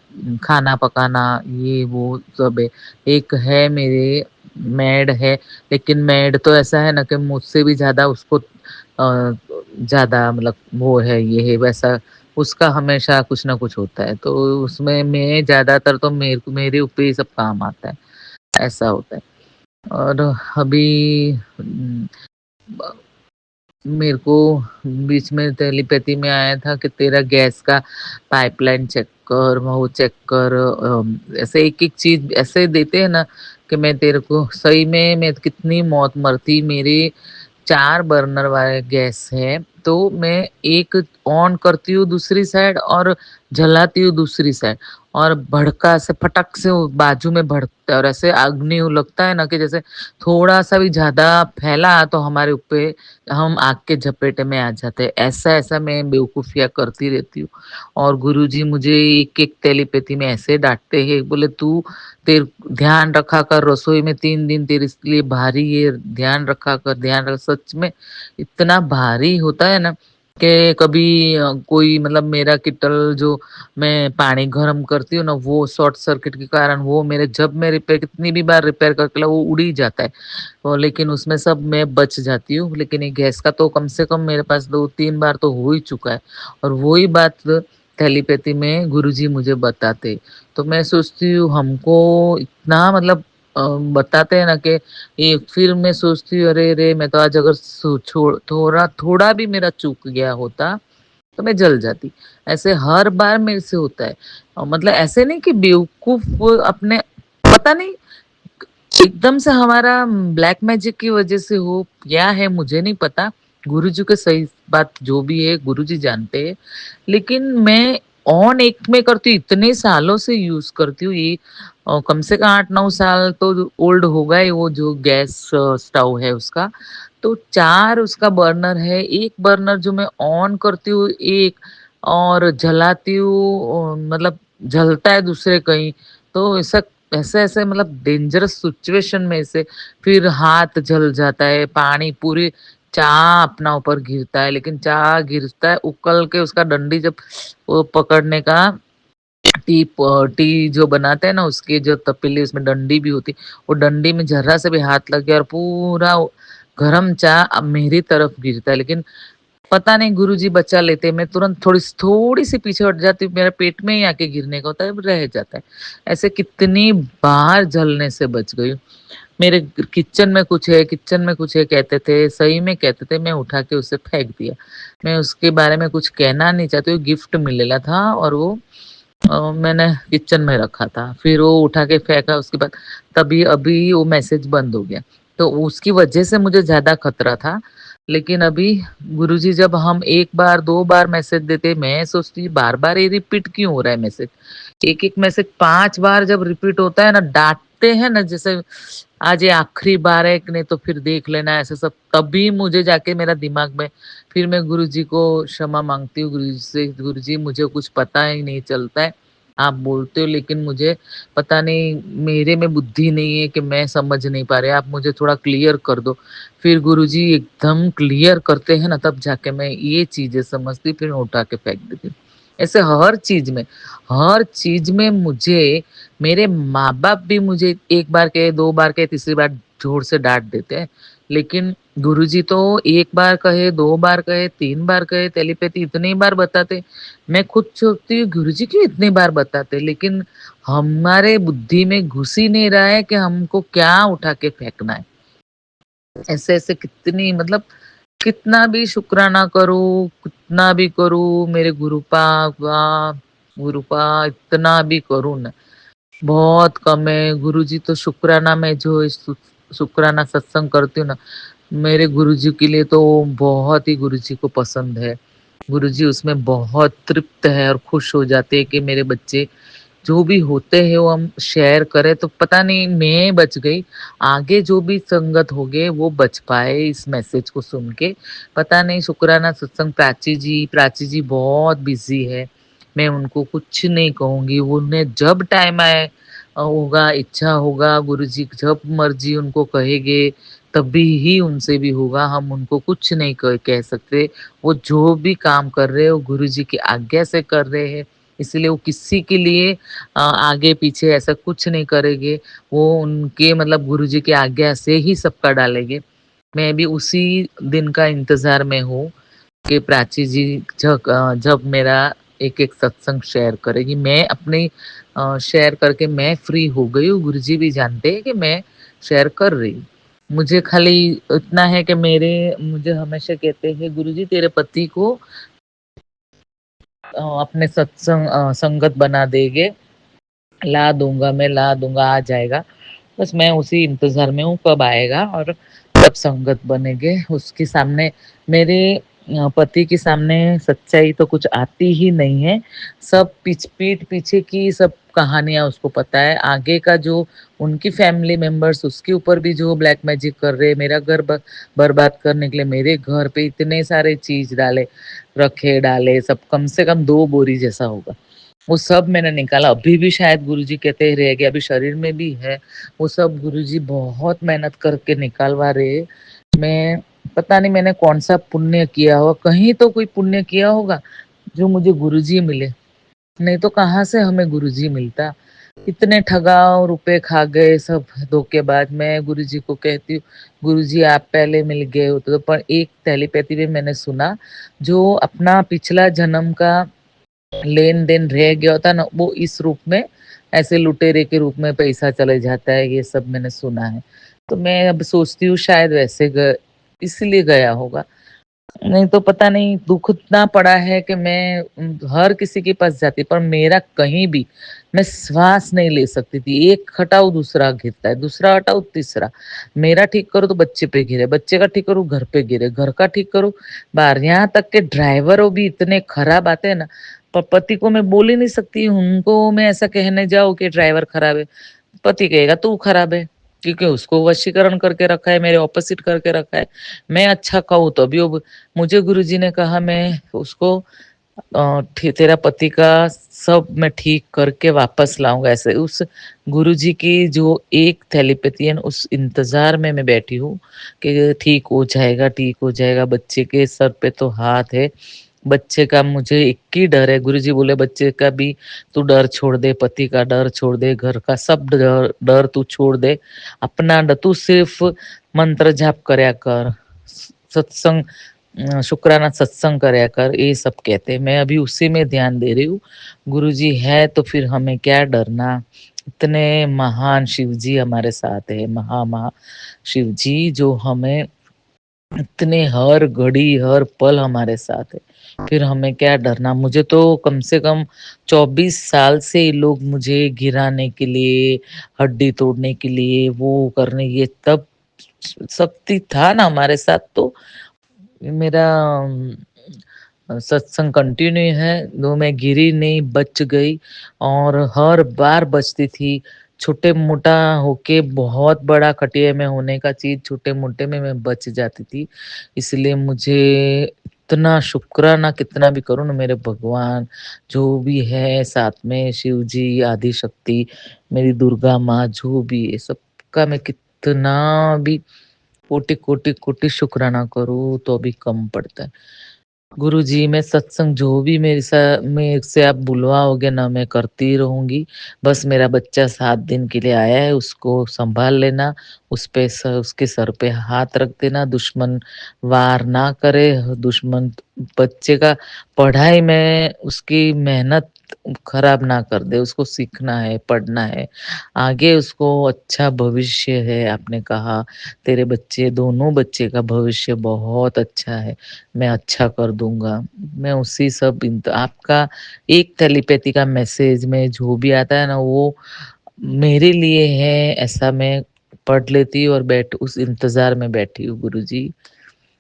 खाना पकाना ये वो सब है। एक है मेरे मेड है, लेकिन मेड तो ऐसा है ना कि मुझसे भी ज़्यादा उसको ज़्यादा मतलब वो है, ये है, वैसा उसका हमेशा कुछ ना कुछ होता है। तो उसमें मैं ज़्यादातर तो मेरे ऊपर ही सब काम आता है, ऐसा होता है। और अभी ब मेरे को बीच में टेलीपैथी में आया था कि तेरा गैस का पाइपलाइन चेक कर, वो चेक कर ऐसे एक-एक चीज़ ऐसे देते हैं ना कि मैं तेरे को सही में मैं कितनी मौत मरती मेरे 4 बर्नर वाले गैस है, तो मैं एक ऑन करती हूँ दूसरी साइड और जलाती हूँ दूसरी साइड और भड़का से फटक से वो बाजू में भड़कता है और ऐसे अग्नि लगता है ना कि जैसे थोड़ा-सा भी ज़्यादा फैला तो हमारे ऊपर हम आग के झपेटे में आ जाते हैं। ऐसा-ऐसा मैं बेवकूफ़ियाँ करती रहती हूँ और गुरुजी मुझे एक-एक टेलीपैथी में ऐसे डाँटते हैं, बोले तू तेर ध्यान रखा कर रसोई में 3 दिन तेरे लिए भारी है, ध्यान रखा कर, ध्यान रख सच में इतना भारी होता है ना कि कभी कोई मतलब मेरा केटल जो मैं पानी गरम करती हूँ ना वो शॉर्ट सर्किट के कारण वो मेरे जब मैं रिपेयर कितनी भी बार रिपेयर करके लाऊँ वो उड़ ही जाता है। लेकिन उसमें सब मैं बच जाती हूँ, लेकिन ये गैस का तो कम से कम मेरे पास 2-3 बार तो हो ही चुका है और वही बात टेलीपैथी में गुरुजी मुझे बताते। तो मैं सोचती हूँ हमको इतना मतलब बताते हैं ना कि ये फिर मैं सोचती हूँ अरे रे मैं तो आज अगर थोड़ा थोड़ा भी मेरा चूक गया होता तो मैं जल जाती। ऐसे हर बार मेरे से होता है मतलब ऐसे नहीं कि बेवकूफ अपने पता नहीं एकदम से हमारा ब्लैक मैजिक की वजह से हो क्या है मुझे नहीं पता। गुरुजी के सही बात जो भी है गुरुजी जानते हैं। लेकिन मैं ऑन एक में करती हूँ, इतने सालों से यूज़ करती हूँ ये कम से कम 8-9 साल तो ओल्ड होगा ही वो जो गैस स्टोव है उसका। तो 4 उसका बर्नर है, 1 बर्नर जो मैं ऑन करती हूँ एक और जलाती हूँ मतलब जलता है दूसरे कहीं। तो ऐसे-ऐसे मतलब डेंजरस सिचुएशन में से फिर हाथ जल जाता है, पानी पूरी चाह अपना ऊपर गिरता है, लेकिन चाह गिरता है उकल के उसका डंडी जब वो पकड़ने का टी जो बनाते हैं ना उसकी जो तपीली उसमें डंडी भी होती है, वो डंडी में ज़रा सा भी हाथ लग गया और पूरा गरम चाह अब मेरी तरफ गिरता है। लेकिन पता नहीं गुरुजी बचा लेते, मैं तुरंत थोड़ी-सी पीछे हट जाती हूँ, मेरा पेट में ही आके गिरने का होता है, रह जाता है। ऐसे कितनी बार जलने से बच गई हूँ। मेरे किचन में कुछ है कहते थे, सही में कहते थे, मैं उठा के उसे फेंक दिया। मैं उसके बारे में कुछ कहना नहीं चाहती हूँ, गिफ्ट मिलेला था और वो मैंने किचन में रखा था। फिर वो उठा के फेंका उसके बाद तभी अभी वो मैसेज बंद हो गया। तो उसकी वजह से मुझे ज़्यादा खतरा था। लेकिन अभी गुरुजी जब हम 1 बार 2 बार मैसेज देते, मैं सोचती बार-बार ये रिपीट क्यों हो रहा है मैसेज? एक-एक मैसेज 5 बार जब रिपीट होता है ना, डाँटते हैं ना जैसे आज ये आखिरी बार है कि नहीं तो फिर देख लेना ऐसे सब, तभी मुझे जाके मेरा दिमाग में फिर मैं गुरुजी को क्षमा माँगती हूँ गुरुजी से, गुरुजी मुझे कुछ पता ही नहीं चलता है। आप बोलते हो लेकिन मुझे पता नहीं मेरे में बुद्धि नहीं है कि मैं समझ नहीं पा रही, आप मुझे थोड़ा क्लियर कर दो। फिर गुरुजी एकदम क्लियर करते हैं ना तब जाके मैं ये चीज़ें समझती फिर मैं उठा के फेंक देती हूँ। ऐसे हर चीज़ में मुझे मेरे माँ-बाप भी मुझे 1 बार कहे, 2 बार कहे, तीसरी बार ज़ोर से डाँट देते हैं। लेकिन गुरुजी तो 1 बार कहे, 2 बार कहे, 3 बार कहे, टेलीपैथी इतनी बार बताते, मैं खुद सोचती हूँ गुरुजी क्यों इतनी बार बताते? लेकिन हमारे बुद्धि में घुस ही नहीं रहा है कि हमको क्या उठा के फेंकना है। ऐसे-ऐसे कितनी मतलब कितना भी शुक्राना करूँ, कितना भी करूँ, मेरे गुरुपा इतना भी करूँ ना, बहुत कम है। गुरुजी तो शुक्राना मैं जो इस शुक्राना सत्संग करती हूँ ना, मेरे गुरुजी के लिए तो बहुत ही गुरुजी को पसंद है। गुरुजी उसमें बहुत तृप्त है और खुश हो जाते हैं कि मेरे बच्चे जो भी होते हैं वो हम शेयर करें, तो पता नहीं मैं बच गई, आगे जो भी संगत होंगे वो बच पाए इस मैसेज को सुन के। पता नहीं शुक्राना सत्संग प्राची जी बहुत बिज़ी है। मैं उनको कुछ नहीं कहूँगी, उन्हें जब टाइम आए होगा, इच्छा होगा, गुरुजी जब मर्ज़ी उनको कहेंगे, तभी ही उनसे भी होगा, हम उनको कुछ नहीं कह सकते। वो जो भी काम कर रहे हैं, वो गुरुजी की आज्ञा से कर रहे हैं, इसलिए वो किसी के लिए आगे-पीछे ऐसा कुछ नहीं करेंगे। वो उनके मतलब गुरुजी की आज्ञा से ही सबका डालेंगे। मैं भी उसी दिन का इंतज़ार में हूँ कि प्राची जी जब मेरा एक-एक सत्संग शेयर करेगी। मैं अपनी शेयर करके मैं फ्री हो गई हूँ, गुरुजी भी जानते हैं कि मैं शेयर कर रही हूँ। मुझे खाली इतना है कि मुझे हमेशा कहते हैं गुरुजी तेरे पति को अपने संगत बना देंगे। ला दूँगा, आ जाएगा। बस मैं उसी इंतज़ार में हूँ कब आएगा और कब संगत बनेंगे। उसके सामने मेरे पति के सामने सच्चाई तो कुछ आती ही नहीं है। सब पीठ पीछे की सब कहानियाँ उसको पता है। आगे का जो उनकी फैमिली मेंबर्स उसके ऊपर भी जो ब्लैक मैजिक कर रहे हैं, मेरा घर बर्बाद करने के लिए मेरे घर पे इतने सारे चीज़ डाले, सब कम से कम 2 बोरी जैसा होगा। वो सब मैंने निकाला, अभी भी शायद गुरुजी कहते ही रह गया, अभी शरीर में भी है। वो सब गुरुजी बहुत मेहनत करके निकालवा रहे। मैं पता नहीं मैंने कौन-सा पुण्य किया होगा, कहीं तो कोई पुण्य किया होगा, जो मुझे गुरुजी मिले, नहीं तो कहाँ से हमें गुरुजी मिलता। इतने ठगाओ, रुपए खा गए सब धोखेबाज। मैं गुरुजी को कहती हूँ, गुरुजी आप पहले मिल गए होते तो पर एक टेलीपैथी में मैंने सुना, जो अपना पिछला जन्म का लेन-देन रह गया होता है ना, वो इस रूप में ऐसे लुटेरे के रूप में पैसा चले जाता है, ये सब मैंने सुना है। तो मैं अब सोचती हूँ शायद वैसे इसलिए गया होगा। नहीं तो पता नहीं दुःख इतना पड़ा है कि मैं हर किसी के पास जाती पर मेरा कहीं भी मैं श्वास नहीं ले सकती थी। एक हटाओ दूसरा गिरता है, दूसरा हटाओ तीसरा। मेरा ठीक करो तो बच्चे पे गिरे, बच्चे का ठीक करो घर पे गिरे, घर का ठीक करो बाहर। यहाँ तक के ड्राइवरों भी इतने खराब आते हैं ना, पर पति को मैं बोल ही नहीं सकती, उनको मैं ऐसा कहने जाऊँ कि ड्राइवर खराब है, पति कहेगा तू खराब है, क्योंकि उसको वशीकरण करके रखा है, मेरे ऑपोजिट करके रखा है। मैं अच्छा कहूँ तो भी वो मुझे गुरुजी ने कहा मैं उसको तेरा पति का सब मैं ठीक करके वापस लाऊँगा ऐसे। उस गुरुजी की जो एक टेलीपैथी है उस इंतज़ार में मैं बैठी हूँ कि ठीक हो जाएगा, बच्चे के सर पे तो हाथ है। बच्चे का मुझे एक ही डर है, गुरुजी बोले बच्चे का भी तू डर छोड़ दे, पति का डर छोड़ दे, घर का सब डर डर तू छोड़ दे। अपना तू सिर्फ मंत्र जाप करया कर, सत्संग शुक्राना सत्संग करया कर, ये सब कहते हैं। मैं अभी उसी में ध्यान दे रही हूँ। गुरुजी है तो फिर हमें क्या डरना? इतने महान शिव जी हमारे साथ है, महा शिव जी जो हमें इतने हर घड़ी, हर पल हमारे साथ है। फिर हमें क्या डरना? मुझे तो कम से कम 24 साल से ये लोग मुझे गिराने के लिए, हड्डी तोड़ने के लिए, वो करने ये तब शक्ति था ना हमारे साथ तो मेरा सत्संग कंटिन्यू है, तो मैं गिरी नहीं, बच गई और हर बार बचती थी। छोटे-मोटा होके बहुत बड़ा खटिया में होने का चीज़ छोटे-मोटे में मैं बच जाती थी। इसलिए मुझे इतना शुक्राना कितना भी करूँ ना मेरे भगवान, जो भी है साथ में शिव जी, आदिशक्ति, मेरी दुर्गा माँ जो भी है सबका मैं कितना भी कोटि-कोटि शुक्राना करूँ तो भी कम पड़ता है। गुरुजी, मैं सत्संग जो भी मेरे से आप बुलवाओगे ना, मैं करती रहूँगी। बस मेरा बच्चा 7 दिन के लिए आया है, उसको सँभाल लेना, उसके सर पे हाथ रख देना, दुश्मन वार ना करे, दुश्मन बच्चे का पढ़ाई में उसकी मेहनत खराब ना कर दे, उसको सीखना है, पढ़ना है, आगे उसको अच्छा भविष्य है। आपने कहा तेरे बच्चे दोनों बच्चे का भविष्य बहुत अच्छा है। मैं अच्छा कर दूँगा। मैं उसी सब इंत आपका एक टेलीपैथी का मैसेज में जो भी आता है ना, वो मेरे लिए है, ऐसा मैं पढ़ लेती हूँ और बैठ उस इंतज़ार में बैठी हूँ गुरुजी।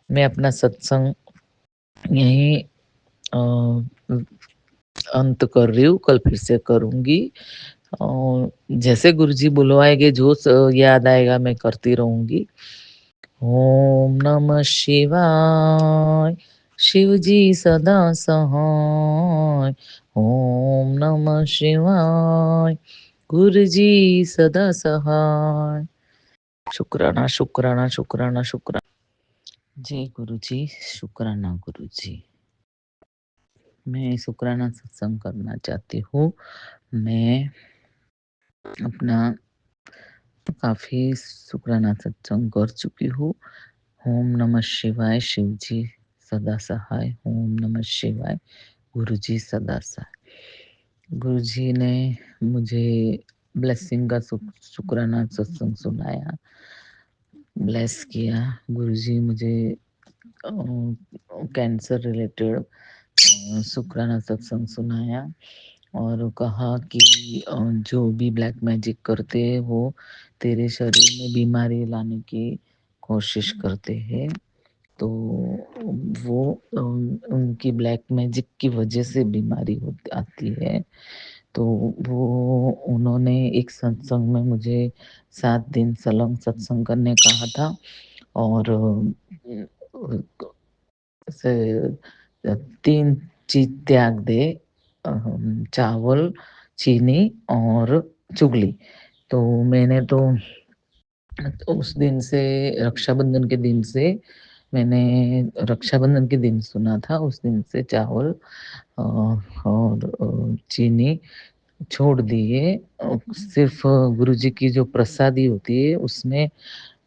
मैं अपना सत्संग यहीं अंत कर रही हूँ, कल फिर से करूँगी। जैसे गुरुजी बुलवाएँगे, जो याद आएगा मैं करती रहूँगी। ओम नमः शिवाय, शिव जी सदा सहाय। ओम नमः शिवाय, गुरु जी सदा सहाय। शुक्राना, शुक्राना, शुक्राना, शुक्राना। जय गुरु जी, शुक्राना गुरु जी। मैं शुक्राना सत्संग करना चाहती हूँ। मैं अपना काफ़ी शुक्राना सत्संग कर चुकी हूँ। ओम नमः शिवाय, शिव जी सदा सहाय। ओम नमः शिवाय, गुरु जी सदा सहाय। गुरु जी ने मुझे ब्लेसिंग का शुक्राना सत्संग सुनाया, ब्लेस किया। गुरु जी मुझे अ, कैंसर रिलेटेड शुक्राना सत्संग सुनाया और कहा कि जो भी ब्लैक मैजिक करते हैं वो तेरे शरीर में बीमारी लाने की कोशिश करते हैं। तो वो उनकी ब्लैक मैजिक की वजह से बीमारी होती आती है। तो वो उन्होंने एक सत्संग में मुझे 7 दिन सलंग सत्संग करने कहा था और से 3 चीज़ त्याग दे, चावल, चीनी और चुगली। तो मैंने तो उस दिन से रक्षाबंधन के दिन से मैंने रक्षाबंधन के दिन सुना था, उस दिन से चावल और चीनी छोड़ दिए। सिर्फ़ गुरुजी की जो प्रसादी होती है उसमें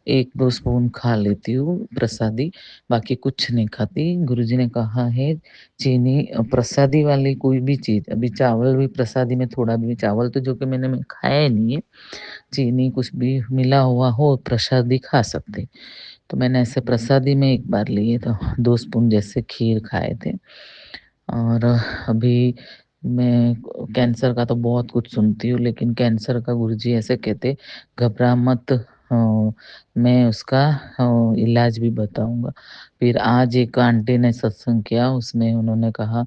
1-2 स्पून खा लेती हूँ प्रसादी, बाकी कुछ नहीं खाती। गुरुजी ने कहा है चीनी प्रसादी वाली कोई भी चीज़, अभी चावल भी प्रसादी में थोड़ा भी चावल तो जो कि मैं खाया ही नहीं है, चीनी कुछ भी मिला हुआ हो प्रसादी खा सकते। तो मैंने ऐसे प्रसादी में एक बार लिए तो 2 स्पून जैसे खीर खाए थे। और अभी मैं कैंसर का तो बहुत कुछ सुनती हूँ, लेकिन कैंसर का गुरुजी ऐसे कहते, घबरा मत, मैं उसका इलाज भी बताऊँगा। फिर आज एक आंटी ने सत्संग किया, उसमें उन्होंने कहा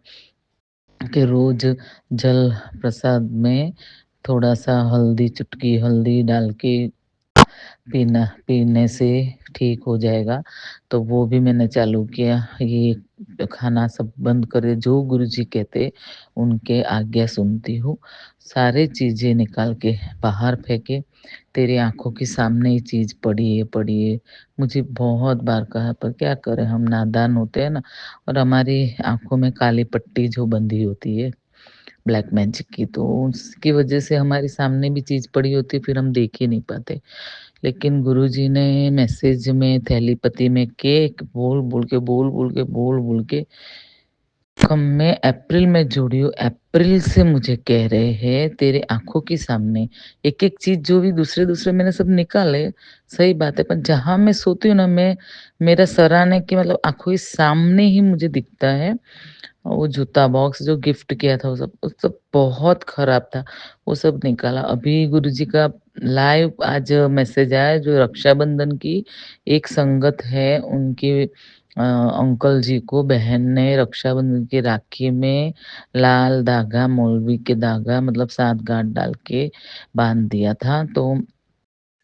कि रोज़ जल प्रसाद में थोड़ा-सा हल्दी, चुटकी हल्दी डाल के पीने से ठीक हो जाएगा। तो वो भी मैंने चालू किया। ये खाना सब बंद करे, जो गुरुजी कहते उनके आज्ञा सुनती हूँ। सारे चीज़ें निकाल के बाहर फेंके, तेरी आँखों के सामने ही चीज़ पड़ी है। मुझे बहुत बार कहा, पर क्या करें, हम नादान होते हैं ना, और हमारी आँखों में काली पट्टी जो बंधी होती है ब्लैक मैजिक की, तो उसकी वजह से हमारे सामने भी चीज़ पड़ी होती है, फिर हम देख ही नहीं पाते। लेकिन गुरुजी ने मैसेज में टेलीपैथी में बोल-बोल के कम में अप्रैल में जुड़ी हूँ। अप्रैल से मुझे कह रहे हैं तेरे आँखों के सामने एक-एक चीज़ जो भी दूसरे-दूसरे मैंने सब निकाले, सही बात है, पर जहाँ मैं सोती हूँ ना, मैं मेरा सराहना है कि मतलब आँखों के सामने ही मुझे दिखता है। वो जूता बॉक्स जो गिफ्ट किया था वो सब बहुत खराब था, वो सब निकाला। अभी गुरुजी का लाइव आज मैसेज आया, जो रक्षाबंधन की एक संगत है, उनके अंकल जी को बहन ने रक्षाबंधन की राखी में लाल धागा, मौलवी के धागा मतलब 7 गाँठ डाल के बाँध दिया था। तो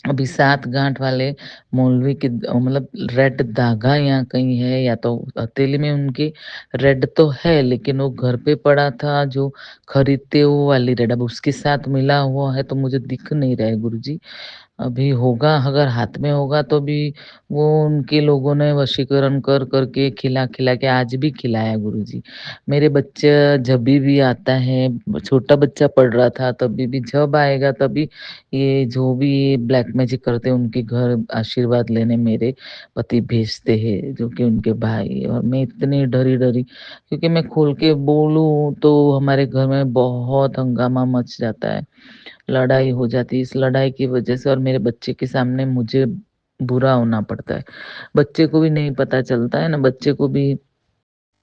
अभी 7 गाँठ वाले मौलवी के मतलब रेड धागा या कहीं है, या तो हथेली में उनकी रेड तो है, लेकिन वो घर पे पड़ा था जो खरीदते वो वाली रेड, अब उसके साथ मिला हुआ है तो मुझे दिख नहीं रहा है गुरुजी। अभी होगा, अगर हाथ में होगा तो भी वो उनके लोगों ने वशीकरण कर के खिला-खिला के आज भी खिलाया गुरुजी। मेरे बच्चा जभी भी आता है, छोटा बच्चा पढ़ रहा था तभी भी, जब आएगा तभी ये जो भी ब्लैक मैजिक करते हैं उनके घर आशीर्वाद लेने मेरे पति भेजते हैं, जो कि उनके भाई, और मैं इतनी डरी-डरी, क्योंकि मैं खोल के बोलूँ तो हमारे घर में बहुत हंगामा मच जाता है। लड़ाई हो जाती है, इस लड़ाई की वजह से और मेरे बच्चे के सामने मुझे बुरा होना पड़ता है। बच्चे को भी नहीं पता चलता है ना, बच्चे को भी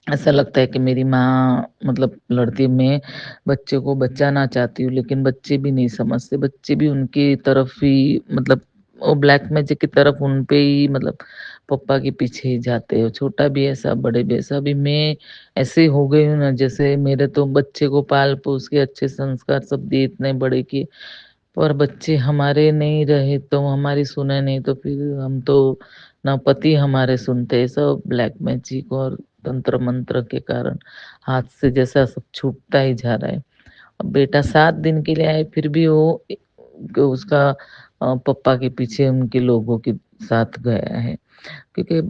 ऐसा लगता है कि मेरी माँ मतलब लड़ती है, मैं बच्चे को बचाना चाहती हूँ, लेकिन बच्चे भी नहीं समझते, बच्चे भी उनकी तरफ ही मतलब वो ब्लैक मैजिक की तरफ उन पे ही मतलब पप्पा के पीछे ही जाते हैं। छोटा भी ऐसा, बड़े भी ऐसा। अभी मैं ऐसे हो गई हूँ ना, जैसे मेरे तो बच्चे को पाल-पोस के अच्छे संस्कार सब दिए, इतने बड़े किए, पर बच्चे हमारे नहीं रहे तो हमारी सुने नहीं तो फिर हम तो ना पति हमारे सुनते हैं, सब ब्लैक मैजिक और तंत्र मंत्र के कारण हाथ से जैसा सब छूटता ही जा रहा है। अब बेटा 7 दिन के लिए आए फिर भी वो उसका पापा के पीछे उनके लोगों के साथ गया है। क्योंकि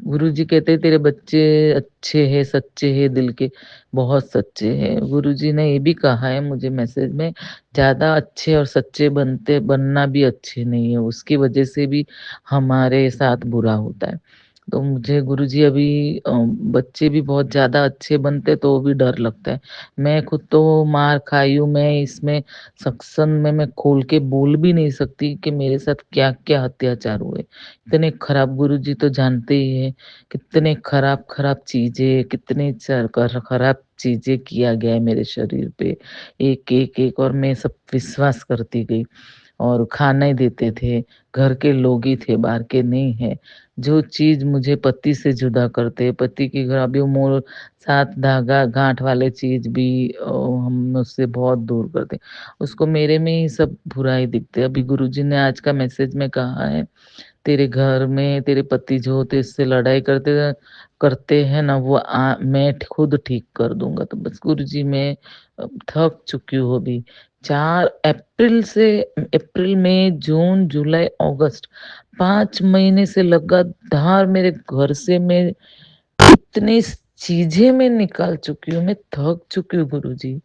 गुरुजी कहते हैं तेरे बच्चे अच्छे हैं, सच्चे हैं दिल के, बहुत सच्चे हैं। गुरुजी ने ये भी कहा है मुझे मैसेज में, ज़्यादा अच्छे और सच्चे बनना भी अच्छे नहीं है, उसकी वजह से भी हमारे साथ बुरा होता है। तो मुझे गुरुजी अभी बच्चे भी बहुत ज़्यादा अच्छे बनते तो भी डर लगता है। मैं खुद तो मार खाई हूँ, मैं इसमें सत्संग में मैं खोल के बोल भी नहीं सकती कि मेरे साथ क्या-क्या अत्याचार हुए। इतने खराब गुरुजी तो जानते ही हैं, कितने खराब-खराब चीज़ें, कितने खराब चीज़ें किया गया है मेरे शरीर पे, एक-एक और मैं सब विश्वास करती गई। और खाना ही देते थे, घर के लोग ही थे, बाहर के नहीं हैं। जो चीज़ मुझे पति से जुदा करते, पति की घर अभी वो मोल साथ धागा गाँठ वाले चीज़ भी हम उससे बहुत दूर करते। उसको मेरे में ही सब बुराई दिखते। अभी गुरुजी ने आज का मैसेज में कहा है, तेरे घर में तेरे पति जो होते इससे लड़ाई करते हैं ना, वो मैं खुद ठीक कर दूँगा। तो बस गुरुजी मैं थक चुकी हूँ अभी। 4 अप्रैल से अप्रैल, मई, जून, जुलाई, अगस्त 5 महीने से लगातार मेरे घर से मैं इतनी चीज़ें मैं निकाल चुकी हूँ, मैं थक चुकी हूँ गुरुजी।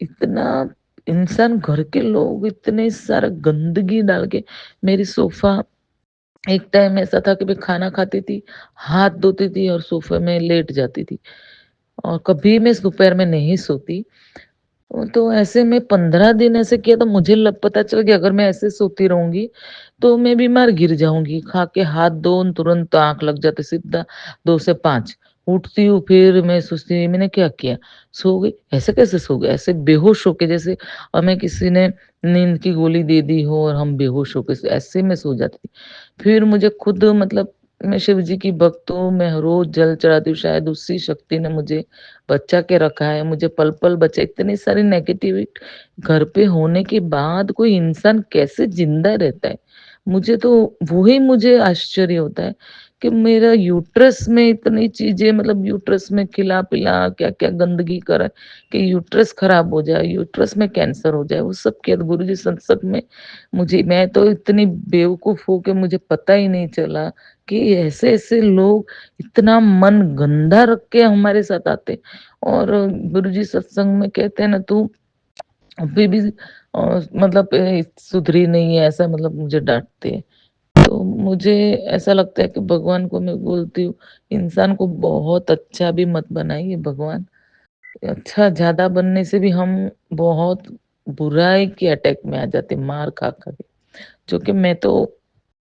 इतना इंसान, घर के लोग इतने सारा गंदगी डाल के मेरी सोफ़ा, एक टाइम ऐसा था कि मैं खाना खाती थी, हाथ धोती थी और सोफ़े में लेट जाती थी और कभी मैं दोपहर में नहीं सोती। तो ऐसे में 15 दिन ऐसे किया तो मुझे लग पता चल गया अगर मैं ऐसे सोती रहूँगी, तो मैं बीमार गिर जाऊँगी। खा के हाथ धो तुरंत आँख लग जाती सीधा 2 से 5। उठती हूँ फिर मैं सोचती हूँ मैंने क्या किया? सो गई। ऐसे कैसे सो गए? ऐसे बेहोश होके जैसे हमें किसी ने नींद की गोली दे दी हो और हम बेहोश होके ऐसे में सो जाती थी। फिर मुझे खुद मतलब मैं शिव जी की भक्त हूँ, मैं रोज़ जल चढ़ाती हूँ, शायद उसी शक्ति ने मुझे बचा के रखा है, मुझे पल-पल बचा। इतनी सारी नेगेटिविटी घर पे होने के बाद कोई इंसान कैसे ज़िंदा रहता है? मुझे तो वो ही मुझे आश्चर्य होता है कि मेरा यूट्रस में इतनी चीज़ें, मतलब यूट्रस में खिला-पिला क्या-क्या गंदगी करा कि यूट्रस खराब हो जाए, यूट्रस में कैंसर हो जाए, वो सब किया। तो गुरुजी सत्संग में मैं तो इतनी बेवकूफ़ हूँ कि मुझे पता ही नहीं चला कि ऐसे-ऐसे लोग इतना मन गंदा रख के हमारे साथ आते। और गुरुजी सत्संग में कहते हैं ना, तू अभी भी मतलब सुधरी नहीं है, ऐसा मतलब मुझे डाँटते हैं। तो मुझे ऐसा लगता है कि भगवान को मैं बोलती हूँ, इंसान को बहुत अच्छा भी मत बनाइए भगवान। अच्छा ज़्यादा बनने से भी हम बहुत बुराई के अटैक में आ जाते हैं, मार खा-खा के। जो कि मैं तो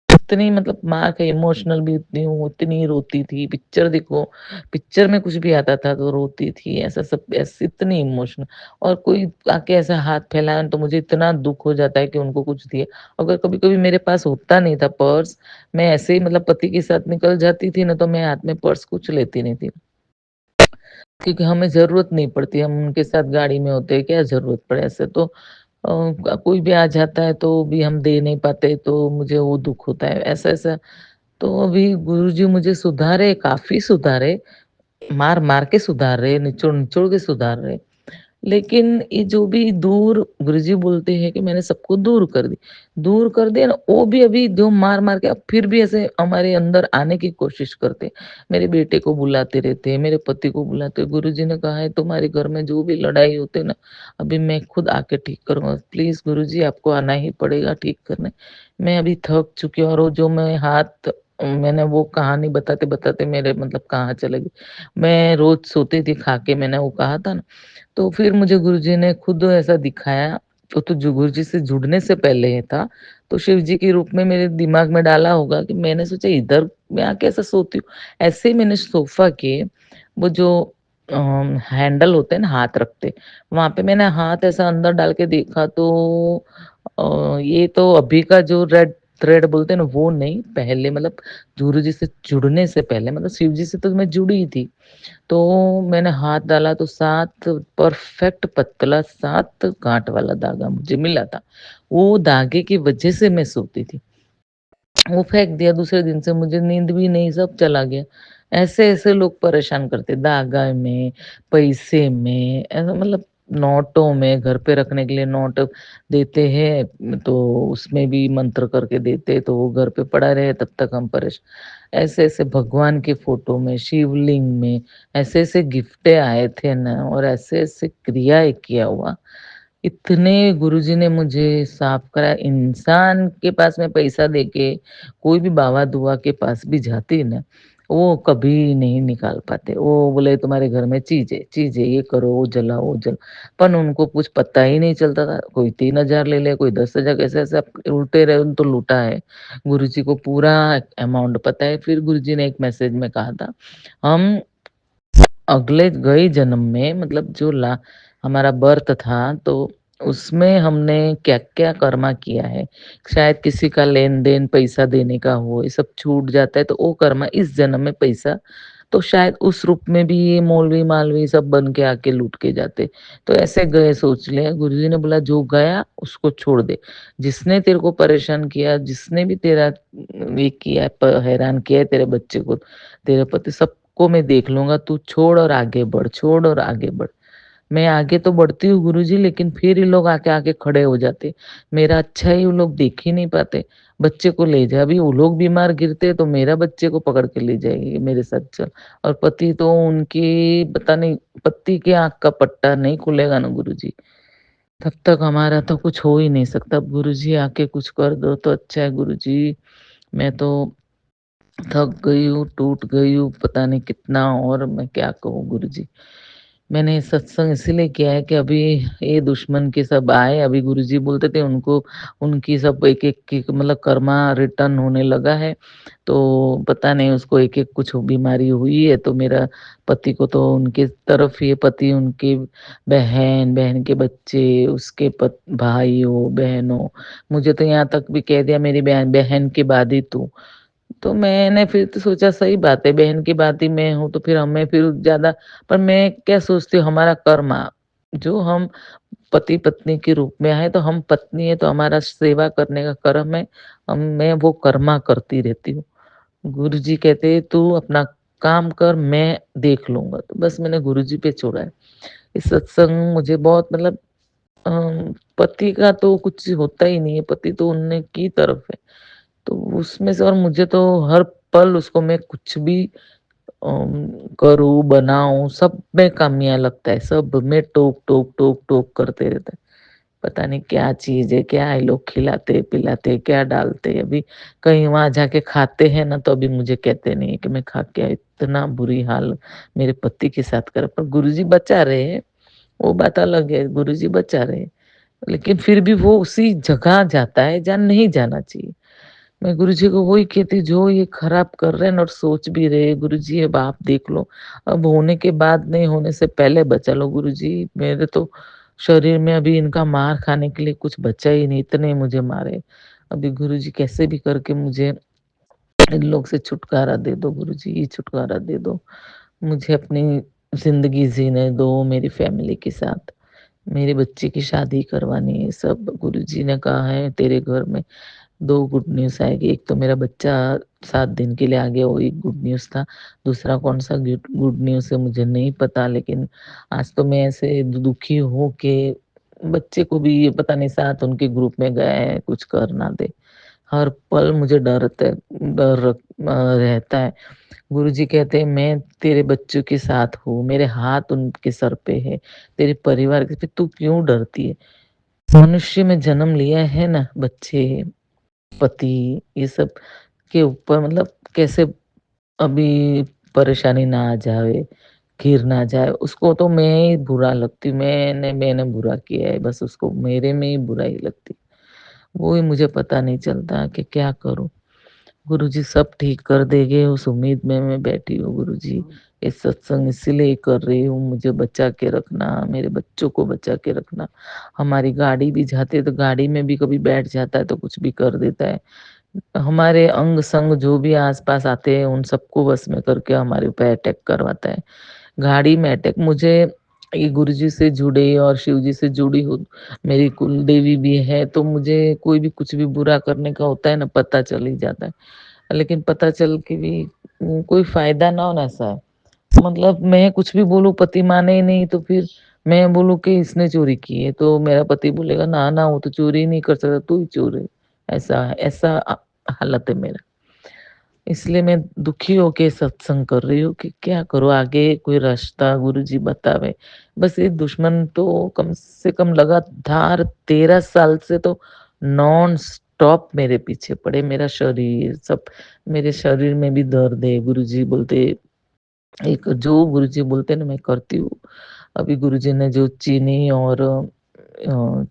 इतनी मतलब माँ का इमोशनल भी उतनी हूँ, उतनी रोती थी। पिक्चर देखो, पिक्चर में कुछ भी आता था तो रोती थी, ऐसा सब ऐसे इतनी इमोशनल। और कोई आके ऐसा हाथ फैलाए तो मुझे इतना दुःख हो जाता है कि उनको कुछ दिया। अगर कभी-कभी मेरे पास होता नहीं था पर्स, मैं ऐसे ही मतलब पति के साथ निकल जाती थी ना, तो मैं हाथ में पर्स कुछ लेती नहीं थी। क्योंकि हमें ज़रूरत नहीं पड़ती, हम उनके साथ गाड़ी में होते हैं, क्या ज़रूरत पड़े ऐसे तो कोई भी आ जाता है तो भी हम दे नहीं पाते, तो मुझे वो दुःख होता है, ऐसा-ऐसा। तो अभी गुरुजी मुझे सुधारे, काफ़ी सुधारे, मार-मार के सुधार रहे, निचोड़-निचोड़ के सुधार रहे। लेकिन ये जो भी दूर गुरुजी बोलते हैं कि मैंने सबको दूर कर दी। दूर कर दिया ना, वो भी अभी जो मार-मार के अब फिर भी ऐसे हमारे अंदर आने की कोशिश करते हैं। मेरे बेटे को बुलाते रहते हैं, मेरे पति को बुलाते हैं। गुरुजी ने कहा है तुम्हारे घर में जो भी लड़ाई होते ना, अभी मैं खुद आके ठीक करूँगा। प्लीज़ गुरुजी आपको आना ही पड़ेगा ठीक करने। मैं अभी थक चुकी हूँ और वो जो मैं हाथ मैंने वो कहानी बताते-बताते मेरे मतलब कहाँ चले गए। मैं रोज़ सोती थी खा के, मैंने वो कहा था ना, तो फिर मुझे गुरुजी ने खुद ऐसा दिखाया, वो तो जो गुरुजी से जुड़ने से पहले ही था, तो शिव जी के रूप में मेरे दिमाग में डाला होगा कि मैंने सोचा इधर मैं आके ऐसा सोती हूँ। ऐसे ही मैंने सोफ़ा के वो जो हैंडल होते हैं ना हाथ रखते, वहाँ पे मैंने हाथ ऐसा अंदर डाल के देखा तो ये तो अभी का जो रेड थ्रेड बोलते हैं ना वो नहीं, पहले मतलब गुरुजी से जुड़ने से पहले मतलब शिव जी से तो मैं जुड़ी ही थी। तो मैंने हाथ डाला तो 7 परफेक्ट पतला 7 गाँठ वाला धागा मुझे मिला था। वो धागे की वजह से मैं सोती थी। वो फेंक दिया दूसरे दिन से मुझे नींद भी नहीं सब चला गया। ऐसे-ऐसे लोग परेशान करते धागा में, पैसे में ऐसा मतलब नोटों में घर पे रखने के लिए नोट देते हैं तो उसमें भी मंत्र करके देते तो वो घर पे पड़ा रहे तब तक हम ऐसे-ऐसे भगवान की फ़ोटो में, शिवलिंग में ऐसे-ऐसे गिफ्टें आए थे ना और ऐसे-ऐसे क्रियाएँ किया हुआ इतने गुरुजी ने मुझे साफ करा इंसान के पास में पैसा देके कोई भी बाबा-दुआ के पास भी जाती ना, वो कभी नहीं निकाल पाते। वो बोले तुम्हारे घर में चीज़ है, ये करो, वो जलाओ, वो जला पर उनको कुछ पता ही नहीं चलता था। कोई 3,000 ले ले, कोई 10,000 कैसे-ऐसे आप उल्टे रहे तो लूटा है। गुरुजी को पूरा अमाउंट पता है। फिर गुरुजी ने एक मैसेज में कहा था, हम अगले गए जन्म में मतलब जो ला हमारा बर्थ था तो उसमें हमने क्या-क्या कर्मा किया है। शायद किसी का लेन-देन पैसा देने का हो, ये सब छूट जाता है तो वो कर्मा इस जन्म में पैसा तो शायद उस रूप में भी ये मौलवी-मालवी सब बन के आके लूट के जाते। तो ऐसे गए सोच ले गुरुजी ने बोला जो गया उसको छोड़ दे। जिसने तेरे को परेशान किया, जिसने भी तेरा ये किया है हैरान किया है तेरे बच्चे को, तेरे पति सबको मैं देख लूँगा, तू छोड़ और आगे बढ़, छोड़ और आगे बढ़। मैं आगे तो बढ़ती हूँ गुरुजी लेकिन फिर ये लोग आके आके खड़े हो जाते। मेरा अच्छा ही वो लोग देख ही नहीं पाते। बच्चे को ले जा अभी वो लोग बीमार गिरते तो मेरा बच्चे को पकड़ के ले जाएगी मेरे साथ चल। और पति तो उनकी पता नहीं पति की आँख का पट्टा नहीं खुलेगा ना गुरुजी, तब तक हमारा तो कुछ हो ही नहीं सकता। अब गुरुजी आके कुछ कर दो तो अच्छा है गुरुजी। मैं तो थक गई हूँ, टूट गई हूँ, पता नहीं कितना और मैं क्या कहूँ गुरुजी। मैंने ये सत्संग इसीलिए किया है कि अभी ये दुश्मन के सब आए, अभी गुरुजी बोलते थे उनको उनकी सब एक-एक की मतलब कर्मा रिटर्न होने लगा है, तो पता नहीं उसको एक-एक कुछ बीमारी हुई है, तो मेरा पति को तो उनके तरफ ही है, पति उनके बहन, बहन के बच्चे, उसके भाइयों, बहनों, मुझे तो यहाँ तक भी कह दिया मेरी बहन बहन के बाद ही तू। तो मैंने फिर तो सोचा सही बात है, बहन की बात ही मैं हूँ तो फिर हमें फिर ज़्यादा पर मैं क्या सोचती हूँ हमारा कर्मा, जो हम पति-पत्नी के रूप में आए तो हम पत्नी है तो हमारा सेवा करने का कर्म है, हम मैं वो कर्मा करती रहती हूँ। गुरुजी कहते हैं तू अपना काम कर मैं देख लूँगा, तो बस मैंने गुरुजी पे छोड़ा है। ये सत्संग मुझे बहुत मतलब पति का तो कुछ होता ही नहीं है, पति तो उन्हीं की तरफ है। तो उसमें से और मुझे तो हर पल उसको मैं कुछ भी करूँ, बनाऊँ, सब में खामियाँ लगता है, सब में टोक-टोक करते रहता है। पता नहीं क्या चीज़ है, क्या ये लोग खिलाते-पिलाते, क्या डालते हैं। अभी कहीं वहाँ जाके खाते हैं ना, तो अभी मुझे कहते नहीं है कि मैं खा के आई, इतना बुरी हाल मेरे पति के साथ करा। पर गुरुजी बचा रहे हैं, वो बात अलग है, गुरुजी बचा रहे हैं। लेकिन फिर भी वो उसी जगह जाता है, जहाँ नहीं जाना चाहिए। मैं गुरुजी को वही कहती जो ये खराब कर रहे हैं ना और सोच भी रहे गुरुजी अब आप देख लो, अब होने के बाद नहीं होने से पहले बचा लो गुरुजी, मेरे तो शरीर में अभी इनका मार खाने के लिए कुछ बचा ही नहीं, इतने मुझे मारे। अभी गुरुजी कैसे भी करके मुझे इन लोग से छुटकारा दे दो गुरुजी, छुटकारा दे दो। मुझे अपनी ज़िंदगी जीने दो मेरी फैमिली के साथ। मेरे बच्चे की शादी करवानी है सब गुरुजी ने कहा है तेरे घर में 2 गुड न्यूज़ आए कि एक तो मेरा बच्चा 7 दिन के लिए आ गया, वो एक गुड न्यूज़ था। दूसरा कौन-सा गुड गुड न्यूज़ है मुझे नहीं पता, लेकिन आज तो मैं ऐसे दुखी हूँ कि बच्चे को भी ये पता नहीं साथ उनके ग्रुप में गया है, कुछ कर ना दे। हर पल मुझे रहता है। गुरुजी कहते हैं मैं तेरे बच्चों के साथ हूँ, मेरे हाथ उनके सर पे है, तेरे परिवार के पे तू क्यों डरती है? मनुष्य में जन्म लिया है ना, बच्चे, पति ये सब के ऊपर मतलब कैसे अभी परेशानी ना आ जाए, घिर ना जाए, उसको तो मैं ही बुरा लगती हूँ, मैंने बुरा किया है, बस उसको मेरे में ही बुराई लगती। वो ही मुझे पता नहीं चलता कि क्या करूँ? गुरुजी सब ठीक कर देंगे, उस उम्मीद में मैं बैठी हूँ गुरुजी। ये सत्संग इसीलिए कर रही हूँ, मुझे बचा के रखना, मेरे बच्चों को बचा के रखना। हमारी गाड़ी भी जाती है तो गाड़ी में भी कभी बैठ जाता है तो कुछ भी कर देता है। हमारे अंग-संग जो भी आस-पास आते हैं उन सबको वश में करके हमारे ऊपर अटैक करवाता है। गाड़ी में अटैक मुझे ये गुरुजी से जुड़े और शिव जी से जुड़ी हूँ, मेरी कुल देवी भी है, तो मुझे कोई भी कुछ भी बुरा करने का होता है ना, पता चल ही जाता है। लेकिन पता चल के भी कोई फ़ायदा ना होना सा है। मतलब मैं कुछ भी बोलूँ पति माने ही नहीं तो फिर मैं बोलूँ कि इसने चोरी की है, तो मेरा पति बोलेगा ना, ना वो तो चोरी ही नहीं कर सकता, तू ही चोर है। ऐसा हालत है मेरा। इसलिए मैं दुखी होके सत्संग कर रही हूँ कि क्या करूँ आगे कोई रास्ता गुरुजी बतावे। बस ये दुश्मन तो कम से कम लगातार 13 साल से तो नॉन स्टॉप मेरे पीछे पड़े। मेरा शरीर सब मेरे शरीर में भी दर्द है। गुरुजी बोलते एक जो गुरुजी बोलते हैं ना मैं करती हूँ। अभी गुरुजी ने जो चीनी और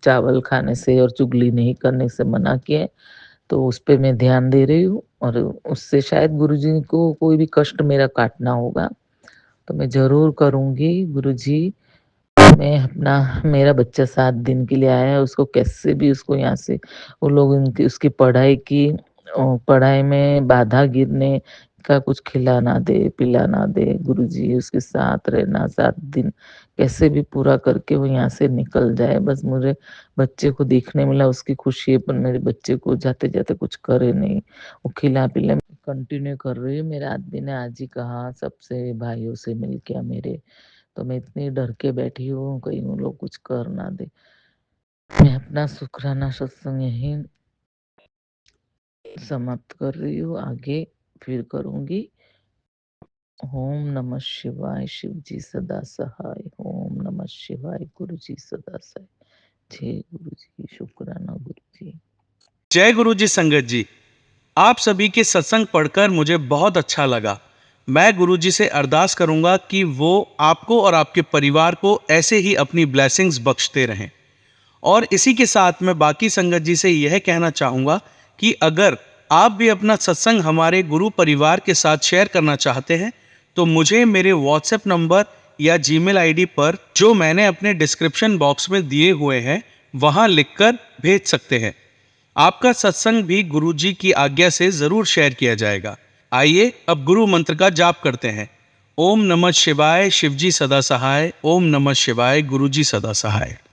चावल खाने से और चुगली नहीं करने से मना किया है, तो उस पे मैं ध्यान दे रही हूँ और उससे शायद गुरुजी को कोई भी कष्ट मेरा काटना होगा, तो मैं ज़रूर करूँगी गुरुजी। मैं अपना मेरा बच्चा 7 दिन के लिए आया है, उसको कैसे भी उसको यहाँ से वो लोग उनकी उसकी पढ़ाई में बाधा गिरने का कुछ खिला ना दे, पिला ना दे। गुरुजी उसके साथ रहना 7 दिन कैसे भी पूरा करके वो यहाँ से निकल जाए। बस मुझे बच्चे को देखने मिला उसकी खुशी है, पर मेरे बच्चे को जाते-जाते कुछ करे नहीं। वो खिला-पिला कंटिन्यू कर रही हूँ। मेरे आदमी ने आज ही कहा सबसे भाइयों से मिल के मेरे तो मैं इतनी डर के बैठी हूँ कहीं वो लोग कुछ कर ना दे। मैं अपना शुक्राना सत्संग यहीं समाप्त कर रही हूँ, आगे फिर करूँगी। ओम नमः शिवाय, शिव जी सदा सहाय। ओम नमः शिवाय, गुरु जी सदा सहाय। जय गुरु जी, शुक्राना गुरु जी। जय गुरु जी संगत जी। आप सभी के सत्संग पढ़कर मुझे बहुत अच्छा लगा। मैं गुरु जी से अरदास करूंगा कि वो आपको और आपके परिवार को ऐसे ही अपनी ब्लेसिंग्स बख्शते रहें। और इसी के साथ मैं बाकी संगत जी से यह कहना चाहूँगा कि अगर आप भी अपना सत्संग हमारे गुरु परिवार के साथ शेयर करना चाहते हैं तो मुझे मेरे व्हाट्सएप नंबर या जीमेल आईडी पर जो मैंने अपने डिस्क्रिप्शन बॉक्स में दिए हुए हैं वहाँ लिखकर भेज सकते हैं। आपका सत्संग भी गुरु जी की आज्ञा से जरूर शेयर किया जाएगा। आइए अब गुरु मंत्र का जाप करते हैं। ओम नमः शिवाय, शिवजी सदा सहाय। ओम नमः शिवाय, गुरु जी सदा सहाय।